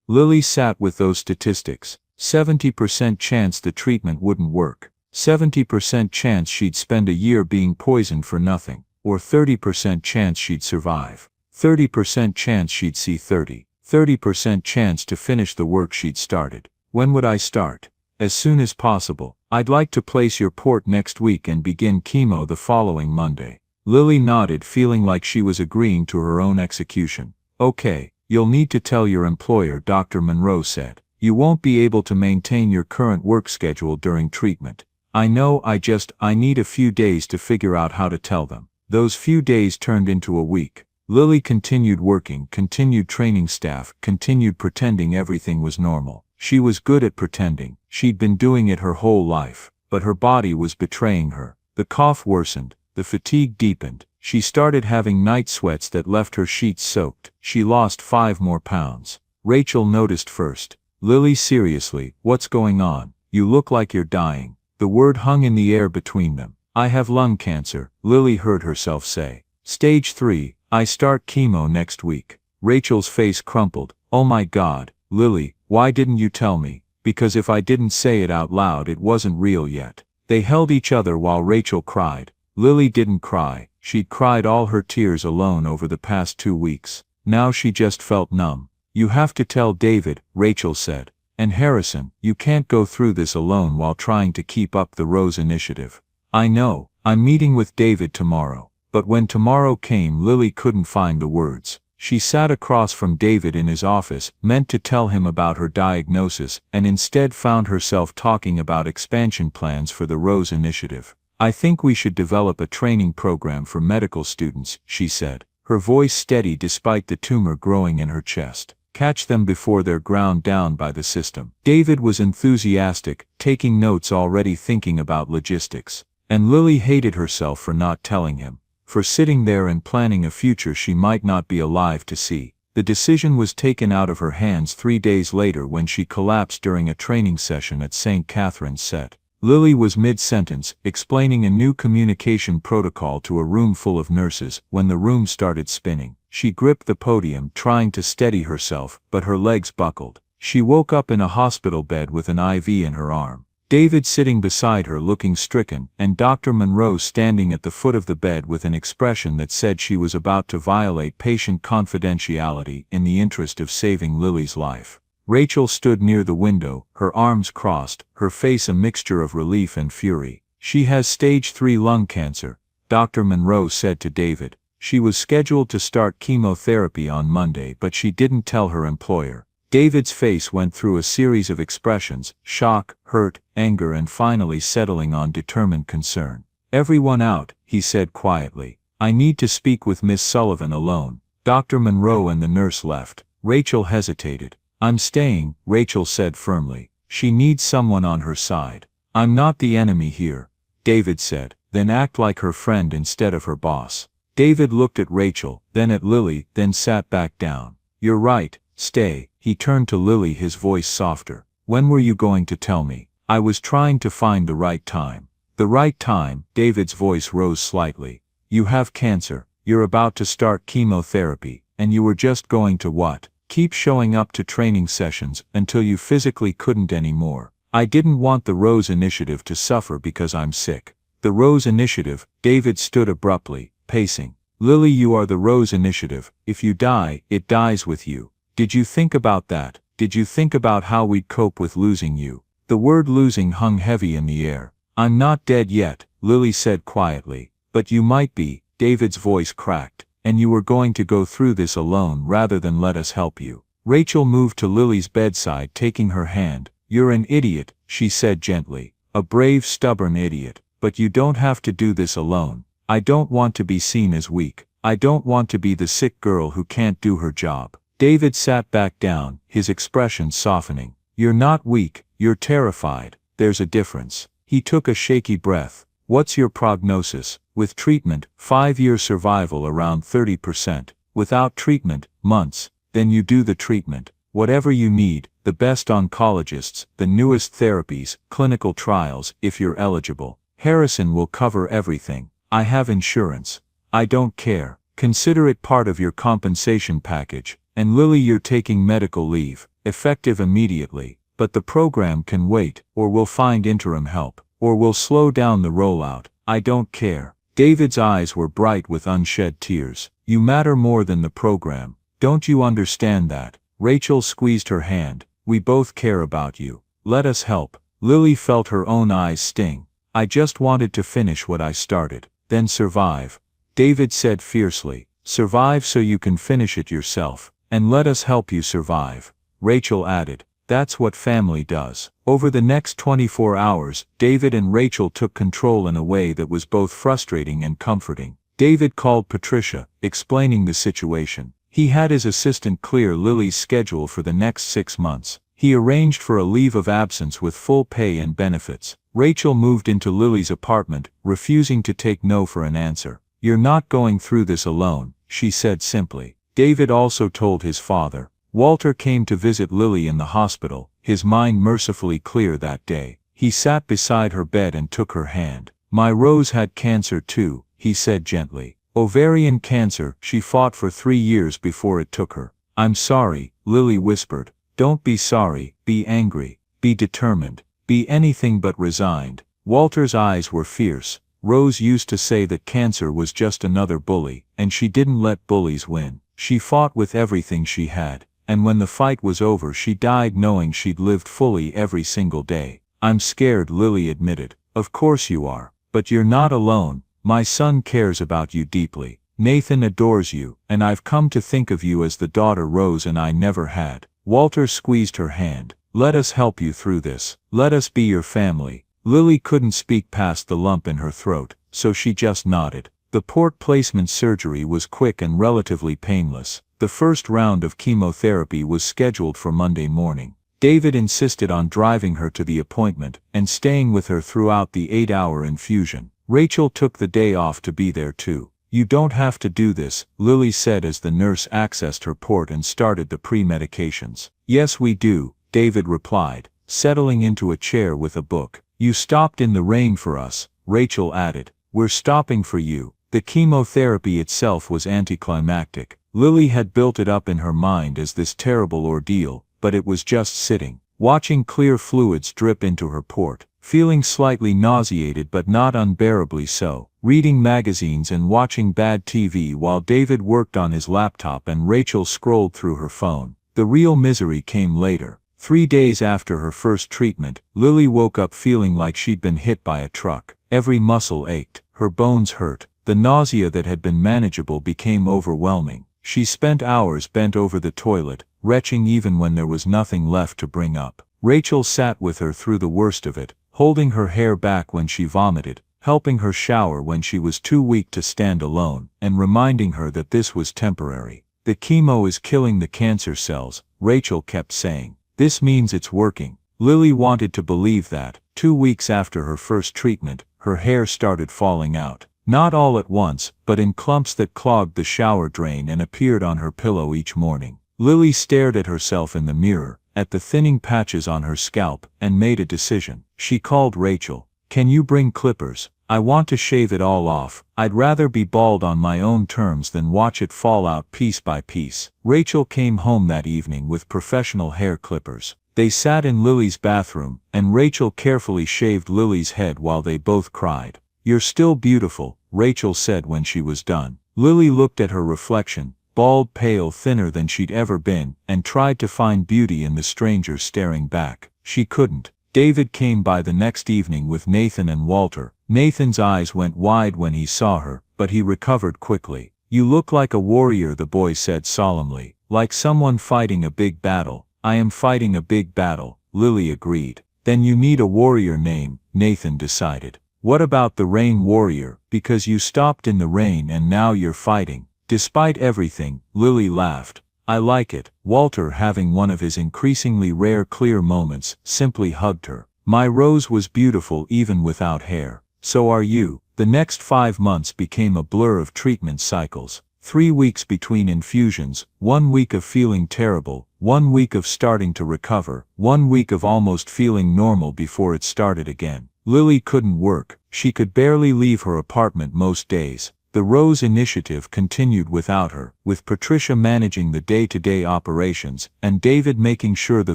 Lily sat with those statistics. 70% chance the treatment wouldn't work. 70% chance she'd spend a year being poisoned for nothing. Or 30% chance she'd survive. 30% chance she'd see 30. 30% chance to finish the work she'd started. When would I start? As soon as possible. I'd like to place your port next week and begin chemo the following Monday. Lily nodded, feeling like she was agreeing to her own execution. Okay, you'll need to tell your employer, Dr. Monroe said. You won't be able to maintain your current work schedule during treatment. I know, I need a few days to figure out how to tell them. Those few days turned into a week. Lily continued working, continued training staff, continued pretending everything was normal. She was good at pretending. She'd been doing it her whole life. But her body was betraying her. The cough worsened. The fatigue deepened. She started having night sweats that left her sheets soaked. She lost 5 more pounds. Rachel noticed first. Lily, seriously, what's going on? You look like you're dying. The word hung in the air between them. I have lung cancer, Lily heard herself say. Stage 3, I start chemo next week. Rachel's face crumpled. Oh my God, Lily, why didn't you tell me? Because if I didn't say it out loud, it wasn't real yet. They held each other while Rachel cried. Lily didn't cry. She'd cried all her tears alone over the past 2 weeks. Now she just felt numb. You have to tell David, Rachel said. And Harrison, you can't go through this alone while trying to keep up the Rose Initiative. I know, I'm meeting with David tomorrow. But when tomorrow came, Lily couldn't find the words. She sat across from David in his office, meant to tell him about her diagnosis, and instead found herself talking about expansion plans for the Rose Initiative. I think we should develop a training program for medical students, she said, her voice steady despite the tumor growing in her chest. Catch them before they're ground down by the system. David was enthusiastic, taking notes, already thinking about logistics. And Lily hated herself for not telling him. For sitting there and planning a future she might not be alive to see. The decision was taken out of her hands 3 days later when she collapsed during a training session at St. Catherine's Set. Lily was mid-sentence, explaining a new communication protocol to a room full of nurses, when the room started spinning. She gripped the podium, trying to steady herself, but her legs buckled. She woke up in a hospital bed with an IV in her arm. David sitting beside her looking stricken, and Dr. Monroe standing at the foot of the bed with an expression that said she was about to violate patient confidentiality in the interest of saving Lily's life. Rachel stood near the window, her arms crossed, her face a mixture of relief and fury. She has stage 3 lung cancer, Dr. Monroe said to David. She was scheduled to start chemotherapy on Monday, but she didn't tell her employer. David's face went through a series of expressions: shock, hurt, anger, and finally settling on determined concern. Everyone out, he said quietly. I need to speak with Miss Sullivan alone. Dr. Monroe and the nurse left. Rachel hesitated. I'm staying, Rachel said firmly. She needs someone on her side. I'm not the enemy here, David said. Then act like her friend instead of her boss. David looked at Rachel, then at Lily, then sat back down. You're right, stay. He turned to Lily, his voice softer. When were you going to tell me? I was trying to find the right time. The right time, David's voice rose slightly. You have cancer, you're about to start chemotherapy, and you were just going to what? Keep showing up to training sessions until you physically couldn't anymore. I didn't want the Rose Initiative to suffer because I'm sick. The Rose Initiative, David stood abruptly, pacing. Lily, you are the Rose Initiative. If you die, it dies with you. Did you think about that? Did you think about how we'd cope with losing you? The word losing hung heavy in the air. I'm not dead yet, Lily said quietly. But you might be, David's voice cracked, and you were going to go through this alone rather than let us help you. Rachel moved to Lily's bedside, taking her hand. You're an idiot, she said gently. A brave, stubborn idiot. But you don't have to do this alone. I don't want to be seen as weak. I don't want to be the sick girl who can't do her job. David sat back down, his expression softening. You're not weak, you're terrified. There's a difference. He took a shaky breath. What's your prognosis? With treatment, 5-year survival around 30%. Without treatment, months. Then you do the treatment. Whatever you need, the best oncologists, the newest therapies, clinical trials, if you're eligible. Harrison will cover everything. I have insurance. I don't care. Consider it part of your compensation package. And Lily, you're taking medical leave, effective immediately. But the program can wait, or we'll find interim help, or we'll slow down the rollout. I don't care. David's eyes were bright with unshed tears. You matter more than the program. Don't you understand that? Rachel squeezed her hand. We both care about you. Let us help. Lily felt her own eyes sting. I just wanted to finish what I started, then survive. David said fiercely. Survive so you can finish it yourself, and let us help you survive. Rachel added. That's what family does. Over the next 24 hours, David and Rachel took control in a way that was both frustrating and comforting. David called Patricia, explaining the situation. He had his assistant clear Lily's schedule for the next 6 months. He arranged for a leave of absence with full pay and benefits. Rachel moved into Lily's apartment, refusing to take no for an answer. You're not going through this alone, she said simply. David also told his father. Walter came to visit Lily in the hospital, his mind mercifully clear that day. He sat beside her bed and took her hand. My Rose had cancer too, he said gently. Ovarian cancer. She fought for 3 years before it took her. I'm sorry, Lily whispered. Don't be sorry, be angry, be determined, be anything but resigned. Walter's eyes were fierce. Rose used to say that cancer was just another bully, and she didn't let bullies win. She fought with everything she had. And when the fight was over, she died knowing she'd lived fully every single day. I'm scared, Lily admitted. Of course you are. But you're not alone. My son cares about you deeply. Nathan adores you, and I've come to think of you as the daughter Rose and I never had. Walter squeezed her hand. Let us help you through this. Let us be your family. Lily couldn't speak past the lump in her throat, so she just nodded. The port placement surgery was quick and relatively painless. The first round of chemotherapy was scheduled for Monday morning. David insisted on driving her to the appointment and staying with her throughout the 8-hour infusion. Rachel took the day off to be there too. You don't have to do this, Lily said as the nurse accessed her port and started the pre-medications. Yes we do, David replied, settling into a chair with a book. You stopped in the rain for us, Rachel added. We're stopping for you. The chemotherapy itself was anticlimactic. Lily had built it up in her mind as this terrible ordeal, but it was just sitting, watching clear fluids drip into her port, feeling slightly nauseated but not unbearably so, reading magazines and watching bad TV while David worked on his laptop and Rachel scrolled through her phone. The real misery came later. 3 days after her first treatment, Lily woke up feeling like she'd been hit by a truck. Every muscle ached, her bones hurt. The nausea that had been manageable became overwhelming. She spent hours bent over the toilet, retching even when there was nothing left to bring up. Rachel sat with her through the worst of it, holding her hair back when she vomited, helping her shower when she was too weak to stand alone, and reminding her that this was temporary. The chemo is killing the cancer cells, Rachel kept saying. This means it's working. Lily wanted to believe that. 2 weeks after her first treatment, her hair started falling out. Not all at once, but in clumps that clogged the shower drain and appeared on her pillow each morning. Lily stared at herself in the mirror, at the thinning patches on her scalp, and made a decision. She called Rachel. Can you bring clippers? I want to shave it all off. I'd rather be bald on my own terms than watch it fall out piece by piece. Rachel came home that evening with professional hair clippers. They sat in Lily's bathroom, and Rachel carefully shaved Lily's head while they both cried. You're still beautiful, Rachel said when she was done. Lily looked at her reflection, bald, pale, thinner than she'd ever been, and tried to find beauty in the stranger staring back. She couldn't. David came by the next evening with Nathan and Walter, Nathan's eyes went wide when he saw her, but he recovered quickly. "You look like a warrior," the boy said solemnly, "like someone fighting a big battle." "I am fighting a big battle," Lily agreed. "Then you need a warrior name," Nathan decided. "What about the Rain Warrior, because you stopped in the rain and now you're fighting?" Despite everything, Lily laughed. "I like it." Walter, having one of his increasingly rare clear moments, simply hugged her. "My Rose was beautiful even without hair. So are you." The next 5 months became a blur of treatment cycles. 3 weeks between infusions, 1 week of feeling terrible, 1 week of starting to recover, 1 week of almost feeling normal before it started again. Lily couldn't work. She could barely leave her apartment most days. The Rose Initiative continued without her, with Patricia managing the day-to-day operations, and David making sure the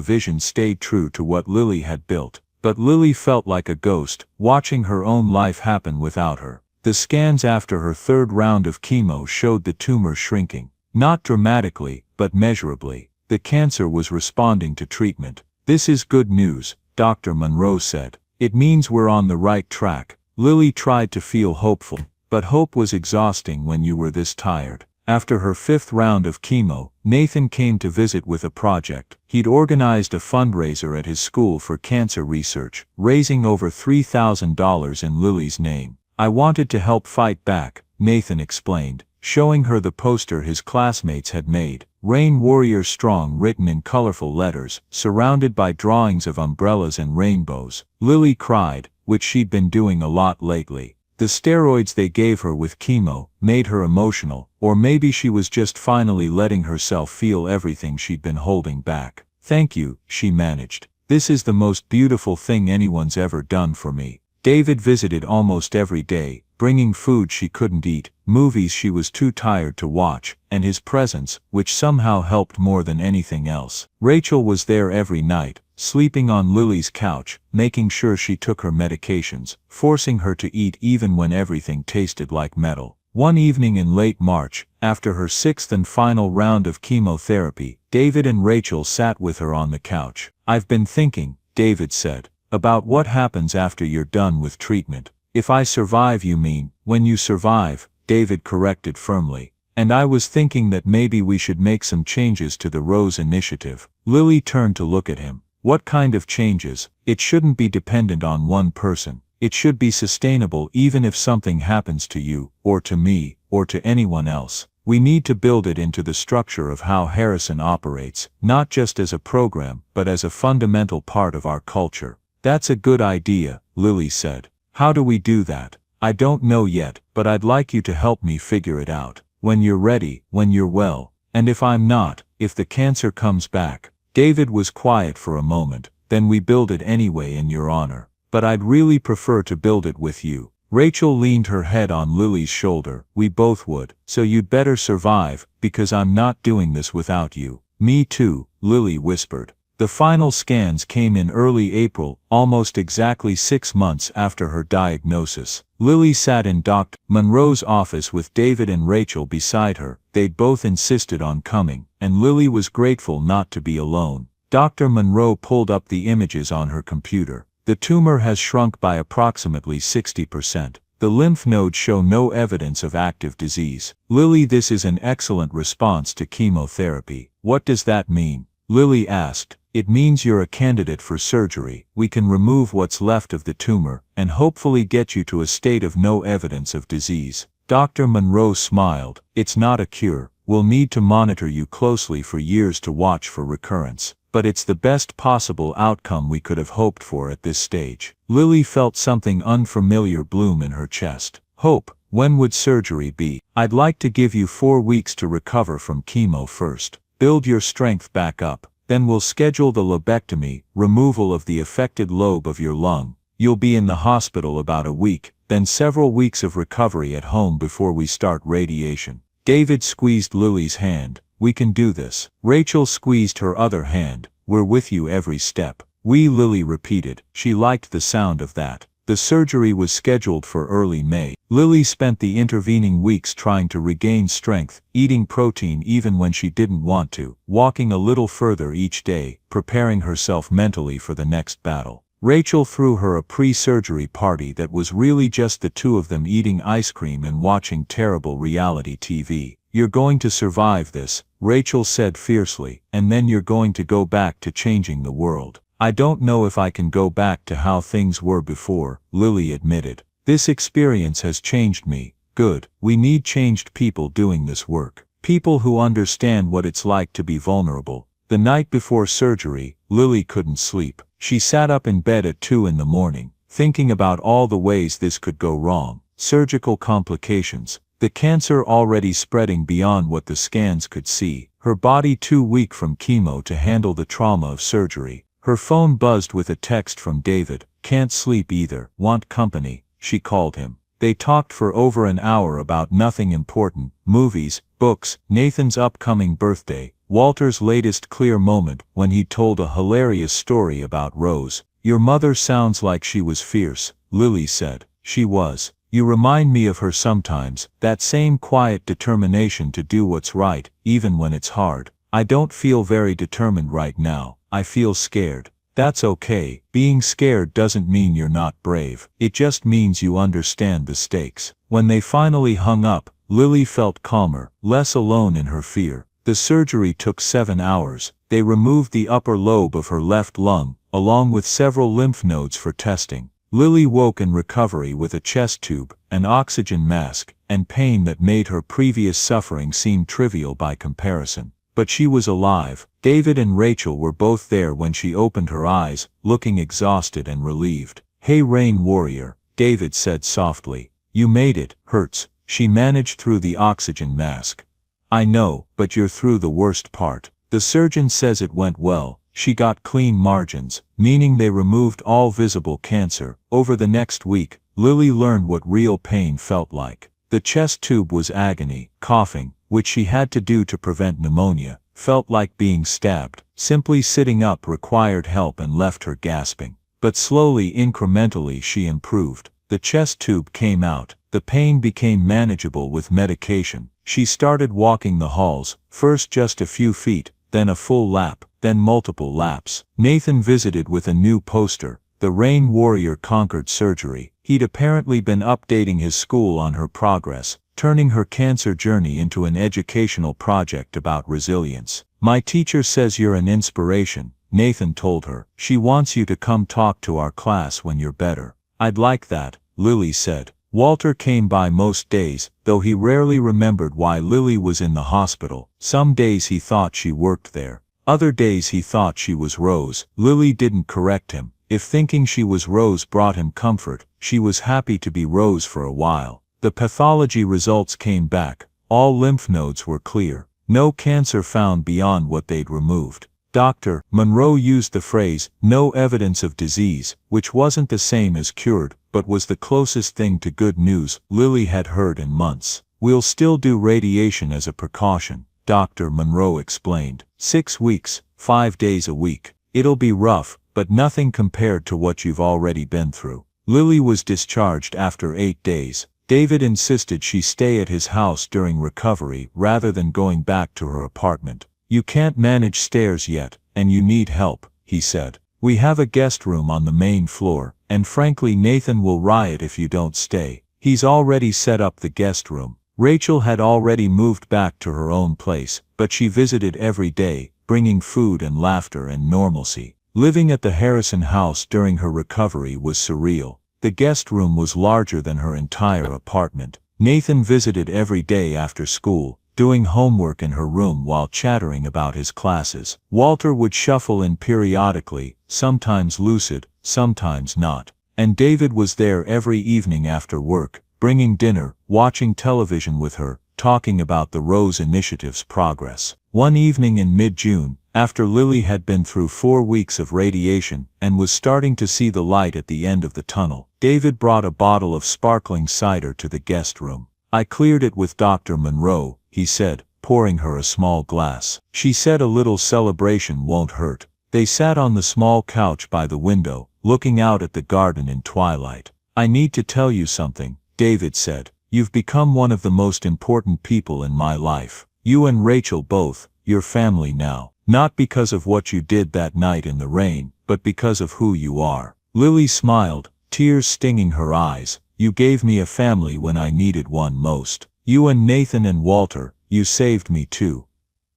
vision stayed true to what Lily had built. But Lily felt like a ghost, watching her own life happen without her. The scans after her 3rd round of chemo showed the tumor shrinking. Not dramatically, but measurably. The cancer was responding to treatment. "This is good news," Dr. Monroe said. "It means we're on the right track." Lily tried to feel hopeful, but hope was exhausting when you were this tired. After her 5th round of chemo, Nathan came to visit with a project. He'd organized a fundraiser at his school for cancer research, raising over $3,000 in Lily's name. "I wanted to help fight back," Nathan explained, showing her the poster his classmates had made. "Rain Warrior Strong" written in colorful letters, surrounded by drawings of umbrellas and rainbows. Lily cried, which she'd been doing a lot lately. The steroids they gave her with chemo made her emotional, or maybe she was just finally letting herself feel everything she'd been holding back. "Thank you," she managed. "This is the most beautiful thing anyone's ever done for me." David visited almost every day, bringing food she couldn't eat, movies she was too tired to watch, and his presence, which somehow helped more than anything else. Rachel was there every night, sleeping on Lily's couch, making sure she took her medications, forcing her to eat even when everything tasted like metal. One evening in late March, after her 6th and final round of chemotherapy, David and Rachel sat with her on the couch. "I've been thinking," David said, "about what happens after you're done with treatment." "If I survive, you mean?" "When you survive," David corrected firmly. "And I was thinking that maybe we should make some changes to the Rose Initiative." Lily turned to look at him. "What kind of changes?" "It shouldn't be dependent on one person. It should be sustainable even if something happens to you, or to me, or to anyone else. We need to build it into the structure of how Harrison operates, not just as a program, but as a fundamental part of our culture." "That's a good idea," Lily said. "How do we do that?" "I don't know yet, but I'd like you to help me figure it out. When you're ready, when you're well. And if I'm not, if the cancer comes back." David was quiet for a moment. "Then we build it anyway in your honor. But I'd really prefer to build it with you." Rachel leaned her head on Lily's shoulder. "We both would. So you'd better survive, because I'm not doing this without you." "Me too," Lily whispered. The final scans came in early April, almost exactly 6 months after her diagnosis. Lily sat in Dr. Monroe's office with David and Rachel beside her. They'd both insisted on coming, and Lily was grateful not to be alone. Dr. Monroe pulled up the images on her computer. "The tumor has shrunk by approximately 60%. The lymph nodes show no evidence of active disease." "Lily, this is an excellent response to chemotherapy." "What does that mean?" Lily asked. "It means you're a candidate for surgery. We can remove what's left of the tumor, and hopefully get you to a state of no evidence of disease." Dr. Monroe smiled. "It's not a cure. We'll need to monitor you closely for years to watch for recurrence. But it's the best possible outcome we could have hoped for at this stage." Lily felt something unfamiliar bloom in her chest. "Hope? When would surgery be?" "I'd like to give you 4 weeks to recover from chemo first. Build your strength back up. Then we'll schedule the lobectomy, removal of the affected lobe of your lung. You'll be in the hospital about a week, then several weeks of recovery at home before we start radiation." David squeezed Lily's hand. "We can do this." Rachel squeezed her other hand. "We're with you every step." "We," Lily repeated. She liked the sound of that. The surgery was scheduled for early May. Lily spent the intervening weeks trying to regain strength, eating protein even when she didn't want to, walking a little further each day, preparing herself mentally for the next battle. Rachel threw her a pre-surgery party that was really just the two of them eating ice cream and watching terrible reality TV. "You're going to survive this," Rachel said fiercely, "and then you're going to go back to changing the world." "I don't know if I can go back to how things were before," Lily admitted. "This experience has changed me." "Good. We need changed people doing this work. People who understand what it's like to be vulnerable." The night before surgery, Lily couldn't sleep. She sat up in bed at 2 in the morning, thinking about all the ways this could go wrong. Surgical complications, the cancer already spreading beyond what the scans could see, her body too weak from chemo to handle the trauma of surgery. Her phone buzzed with a text from David. "Can't sleep either. Want company?" She called him. They talked for over an hour about nothing important: movies, books, Nathan's upcoming birthday, Walter's latest clear moment when he told a hilarious story about Rose. "Your mother sounds like she was fierce," Lily said. "She was. You remind me of her sometimes, that same quiet determination to do what's right, even when it's hard." "I don't feel very determined right now. I feel scared." "That's okay. Being scared doesn't mean you're not brave. It just means you understand the stakes." When they finally hung up, Lily felt calmer, less alone in her fear. The surgery took 7 hours. They removed the upper lobe of her left lung, along with several lymph nodes for testing. Lily woke in recovery with a chest tube, an oxygen mask, and pain that made her previous suffering seem trivial by comparison. But she was alive. David and Rachel were both there when she opened her eyes, looking exhausted and relieved. "Hey Rain Warrior," David said softly. "You made it." "Hurts," she managed through the oxygen mask. "I know, but you're through the worst part. The surgeon says it went well. She got clean margins, meaning they removed all visible cancer." Over the next week, Lily learned what real pain felt like. The chest tube was agony. Coughing, which she had to do to prevent pneumonia, felt like being stabbed. Simply sitting up required help and left her gasping. But slowly, incrementally, she improved. The chest tube came out. The pain became manageable with medication. She started walking the halls, first just a few feet, then a full lap, then multiple laps. Nathan visited with a new poster. The Rain Warrior conquered surgery. He'd apparently been updating his school on her progress, turning her cancer journey into an educational project about resilience. "My teacher says you're an inspiration," Nathan told her. "She wants you to come talk to our class when you're better." "I'd like that," Lily said. Walter came by most days, though he rarely remembered why Lily was in the hospital. Some days he thought she worked there. Other days he thought she was Rose. Lily didn't correct him. If thinking she was Rose brought him comfort, she was happy to be Rose for a while. The pathology results came back. All lymph nodes were clear. No cancer found beyond what they'd removed. Dr. Monroe used the phrase, "no evidence of disease," which wasn't the same as cured, but was the closest thing to good news Lily had heard in months. "We'll still do radiation as a precaution," Dr. Monroe explained. 6 weeks, 5 days a week. It'll be rough, but nothing compared to what you've already been through. Lily was discharged after 8 days. David insisted she stay at his house during recovery rather than going back to her apartment. "You can't manage stairs yet, and you need help," he said. "We have a guest room on the main floor, and frankly Nathan will riot if you don't stay. He's already set up the guest room." Rachel had already moved back to her own place, but she visited every day, bringing food and laughter and normalcy. Living at the Harrison house during her recovery was surreal. The guest room was larger than her entire apartment. Nathan visited every day after school, doing homework in her room while chattering about his classes. Walter would shuffle in periodically, sometimes lucid, sometimes not. And David was there every evening after work, bringing dinner, watching television with her, talking about the Rose Initiative's progress. One evening in mid-June, after Lily had been through 4 weeks of radiation and was starting to see the light at the end of the tunnel, David brought a bottle of sparkling cider to the guest room. "I cleared it with Dr. Monroe," he said, pouring her a small glass. "She said a little celebration won't hurt." They sat on the small couch by the window, looking out at the garden in twilight. "I need to tell you something," David said. "You've become one of the most important people in my life. You and Rachel both, your family now. Not because of what you did that night in the rain, but because of who you are." Lily smiled, tears stinging her eyes. You gave me a family when I needed one most. You and Nathan and Walter, you saved me too.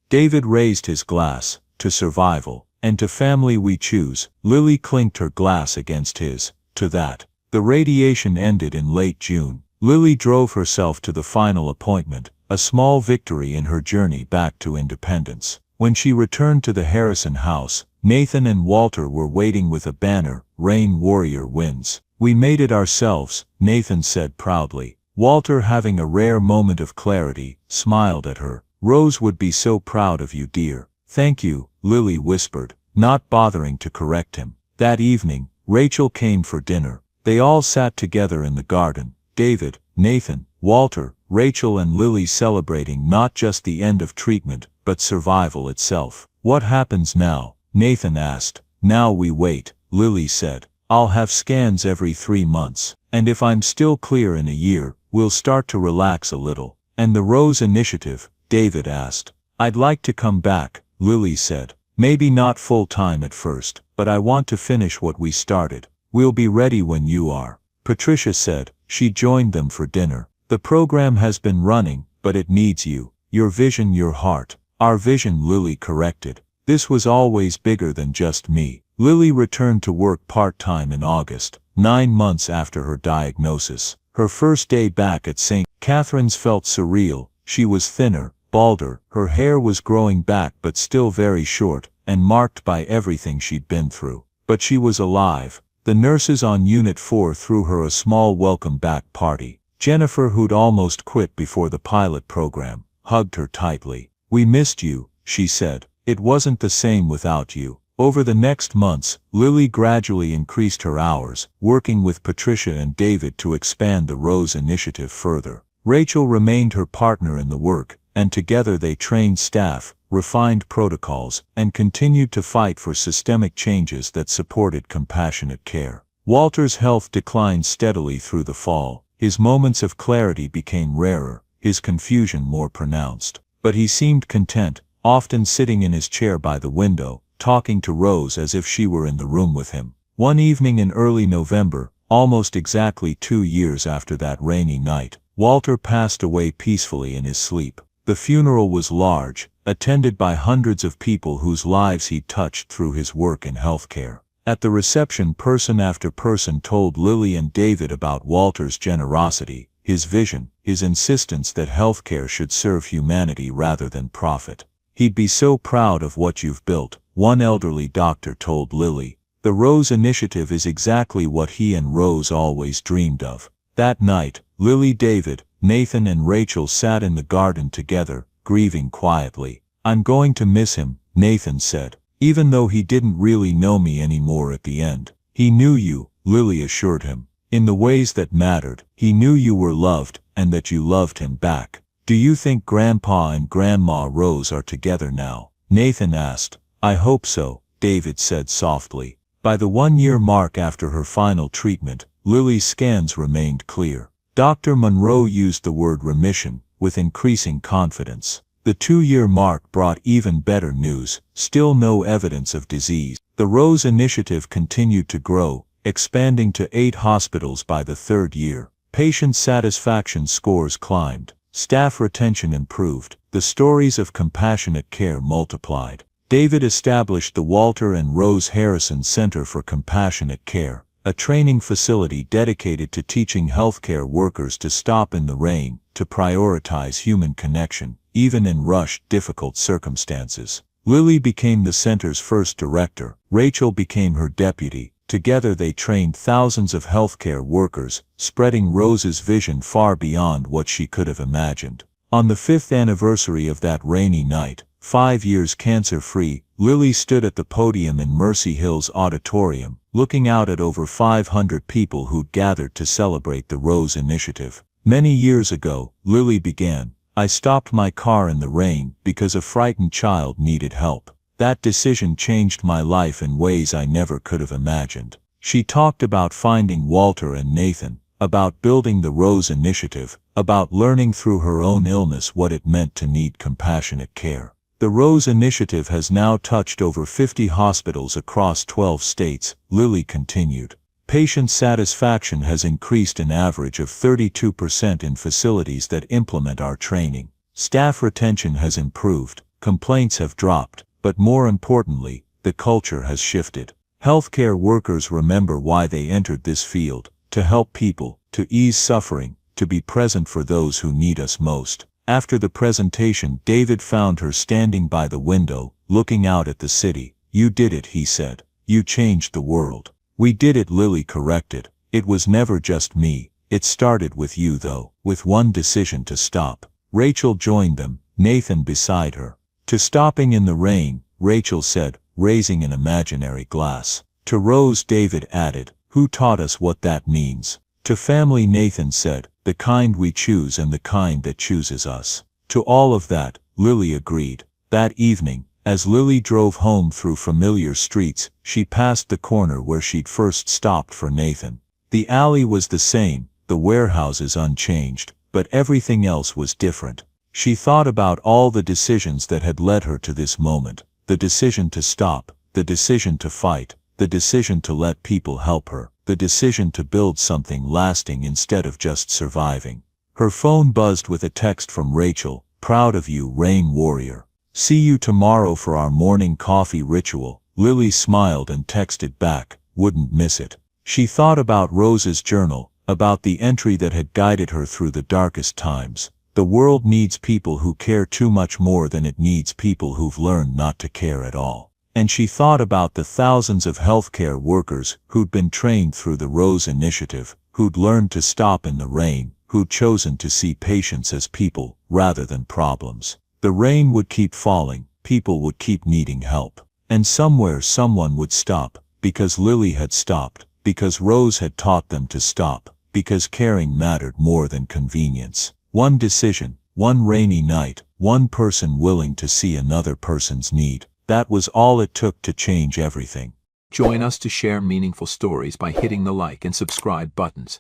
David raised his glass, to survival, and to family we choose. Lily clinked her glass against his, to that. The radiation ended in late June. Lily drove herself to the final appointment, a small victory in her journey back to independence. When she returned to the Harrison house, Nathan and Walter were waiting with a banner, "Rain Warrior Wins." "We made it ourselves," Nathan said proudly. Walter, having a rare moment of clarity, smiled at her. "Rose would be so proud of you, dear." "Thank you," Lily whispered, not bothering to correct him. That evening, Rachel came for dinner. They all sat together in the garden, David, Nathan, Walter, Rachel and Lily, celebrating not just the end of treatment, but survival itself. "What happens now?" Nathan asked. "Now we wait," Lily said. "I'll have scans every 3 months, and if I'm still clear in a year, we'll start to relax a little." "And the Rose Initiative?" David asked. "I'd like to come back," Lily said. "Maybe not full-time at first, but I want to finish what we started." "We'll be ready when you are," Patricia said. She joined them for dinner. "The program has been running, but it needs you. Your vision, your heart." "Our vision," Lily corrected. "This was always bigger than just me." Lily returned to work part-time in August, 9 months after her diagnosis. Her first day back at St. Catherine's felt surreal. She was thinner, balder, her hair was growing back but still very short, and marked by everything she'd been through. But she was alive. The nurses on Unit 4 threw her a small welcome back party. Jennifer, who'd almost quit before the pilot program, hugged her tightly. "We missed you," she said. "It wasn't the same without you." Over the next months, Lily gradually increased her hours, working with Patricia and David to expand the Rose Initiative further. Rachel remained her partner in the work, and together they trained staff, refined protocols, and continued to fight for systemic changes that supported compassionate care. Walter's health declined steadily through the fall. His moments of clarity became rarer, his confusion more pronounced. But he seemed content, often sitting in his chair by the window, talking to Rose as if she were in the room with him. One evening in early November, almost exactly 2 years after that rainy night, Walter passed away peacefully in his sleep. The funeral was large, attended by hundreds of people whose lives he touched through his work in healthcare. At the reception, person after person told Lily and David about Walter's generosity, his vision, his insistence that healthcare should serve humanity rather than profit. "He'd be so proud of what you've built," one elderly doctor told Lily. "The Rose Initiative is exactly what he and Rose always dreamed of." That night, Lily, David, Nathan and Rachel sat in the garden together, grieving quietly. "I'm going to miss him," Nathan said. "Even though he didn't really know me anymore at the end. He knew you," Lily assured him. "In the ways that mattered. He knew you were loved, and that you loved him back." "Do you think Grandpa and Grandma Rose are together now?" Nathan asked. "I hope so," David said softly. By the 1-year mark after her final treatment, Lily's scans remained clear. Dr. Monroe used the word remission, with increasing confidence. The 2-year mark brought even better news, still no evidence of disease. The Rose Initiative continued to grow, expanding to 8 hospitals by the 3rd year. Patient satisfaction scores climbed. Staff retention improved. The stories of compassionate care multiplied. David established the Walter and Rose Harrison Center for Compassionate Care, a training facility dedicated to teaching healthcare workers to stop in the rain, to prioritize human connection, even in rushed, difficult circumstances. Lily became the center's first director. Rachel became her deputy. Together they trained thousands of healthcare workers, spreading Rose's vision far beyond what she could have imagined. On the 5th anniversary of that rainy night, 5 years cancer-free, Lily stood at the podium in Mercy Hills Auditorium, looking out at over 500 people who'd gathered to celebrate the Rose Initiative. "Many years ago," Lily began, "I stopped my car in the rain because a frightened child needed help. That decision changed my life in ways I never could have imagined." She talked about finding Walter and Nathan, about building the Rose Initiative, about learning through her own illness what it meant to need compassionate care. The Rose Initiative has now touched over 50 hospitals across 12 states, Lily continued. Patient satisfaction has increased an average of 32% in facilities that implement our training. Staff retention has improved, complaints have dropped, but more importantly, the culture has shifted. Healthcare workers remember why they entered this field: to help people, to ease suffering, to be present for those who need us most. After the presentation, David found her standing by the window, looking out at the city. "You did it," he said. "You changed the world." "We did it," Lily corrected. "It was never just me. It started with you though, with one decision to stop." Rachel joined them, Nathan beside her. "To stopping in the rain," Rachel said, raising an imaginary glass. "To Rose," David added, "who taught us what that means." "To family," Nathan said, "the kind we choose and the kind that chooses us." "To all of that," Lily agreed. That evening, as Lily drove home through familiar streets, she passed the corner where she'd first stopped for Nathan. The alley was the same, the warehouses unchanged, but everything else was different. She thought about all the decisions that had led her to this moment: the decision to stop, the decision to fight, the decision to let people help her, the decision to build something lasting instead of just surviving. Her phone buzzed with a text from Rachel: "Proud of you, Rain Warrior. See you tomorrow for our morning coffee ritual." Lily smiled and texted back, "Wouldn't miss it." She thought about Rose's journal, about the entry that had guided her through the darkest times. The world needs people who care too much more than it needs people who've learned not to care at all. And she thought about the thousands of healthcare workers who'd been trained through the Rose Initiative, who'd learned to stop in the rain, who'd chosen to see patients as people rather than problems. The rain would keep falling, people would keep needing help. And somewhere someone would stop, because Lily had stopped, because Rose had taught them to stop, because caring mattered more than convenience. One decision, one rainy night, one person willing to see another person's need. That was all it took to change everything. Join us to share meaningful stories by hitting the like and subscribe buttons.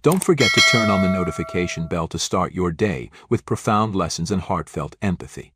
Don't forget to turn on the notification bell to start your day with profound lessons and heartfelt empathy.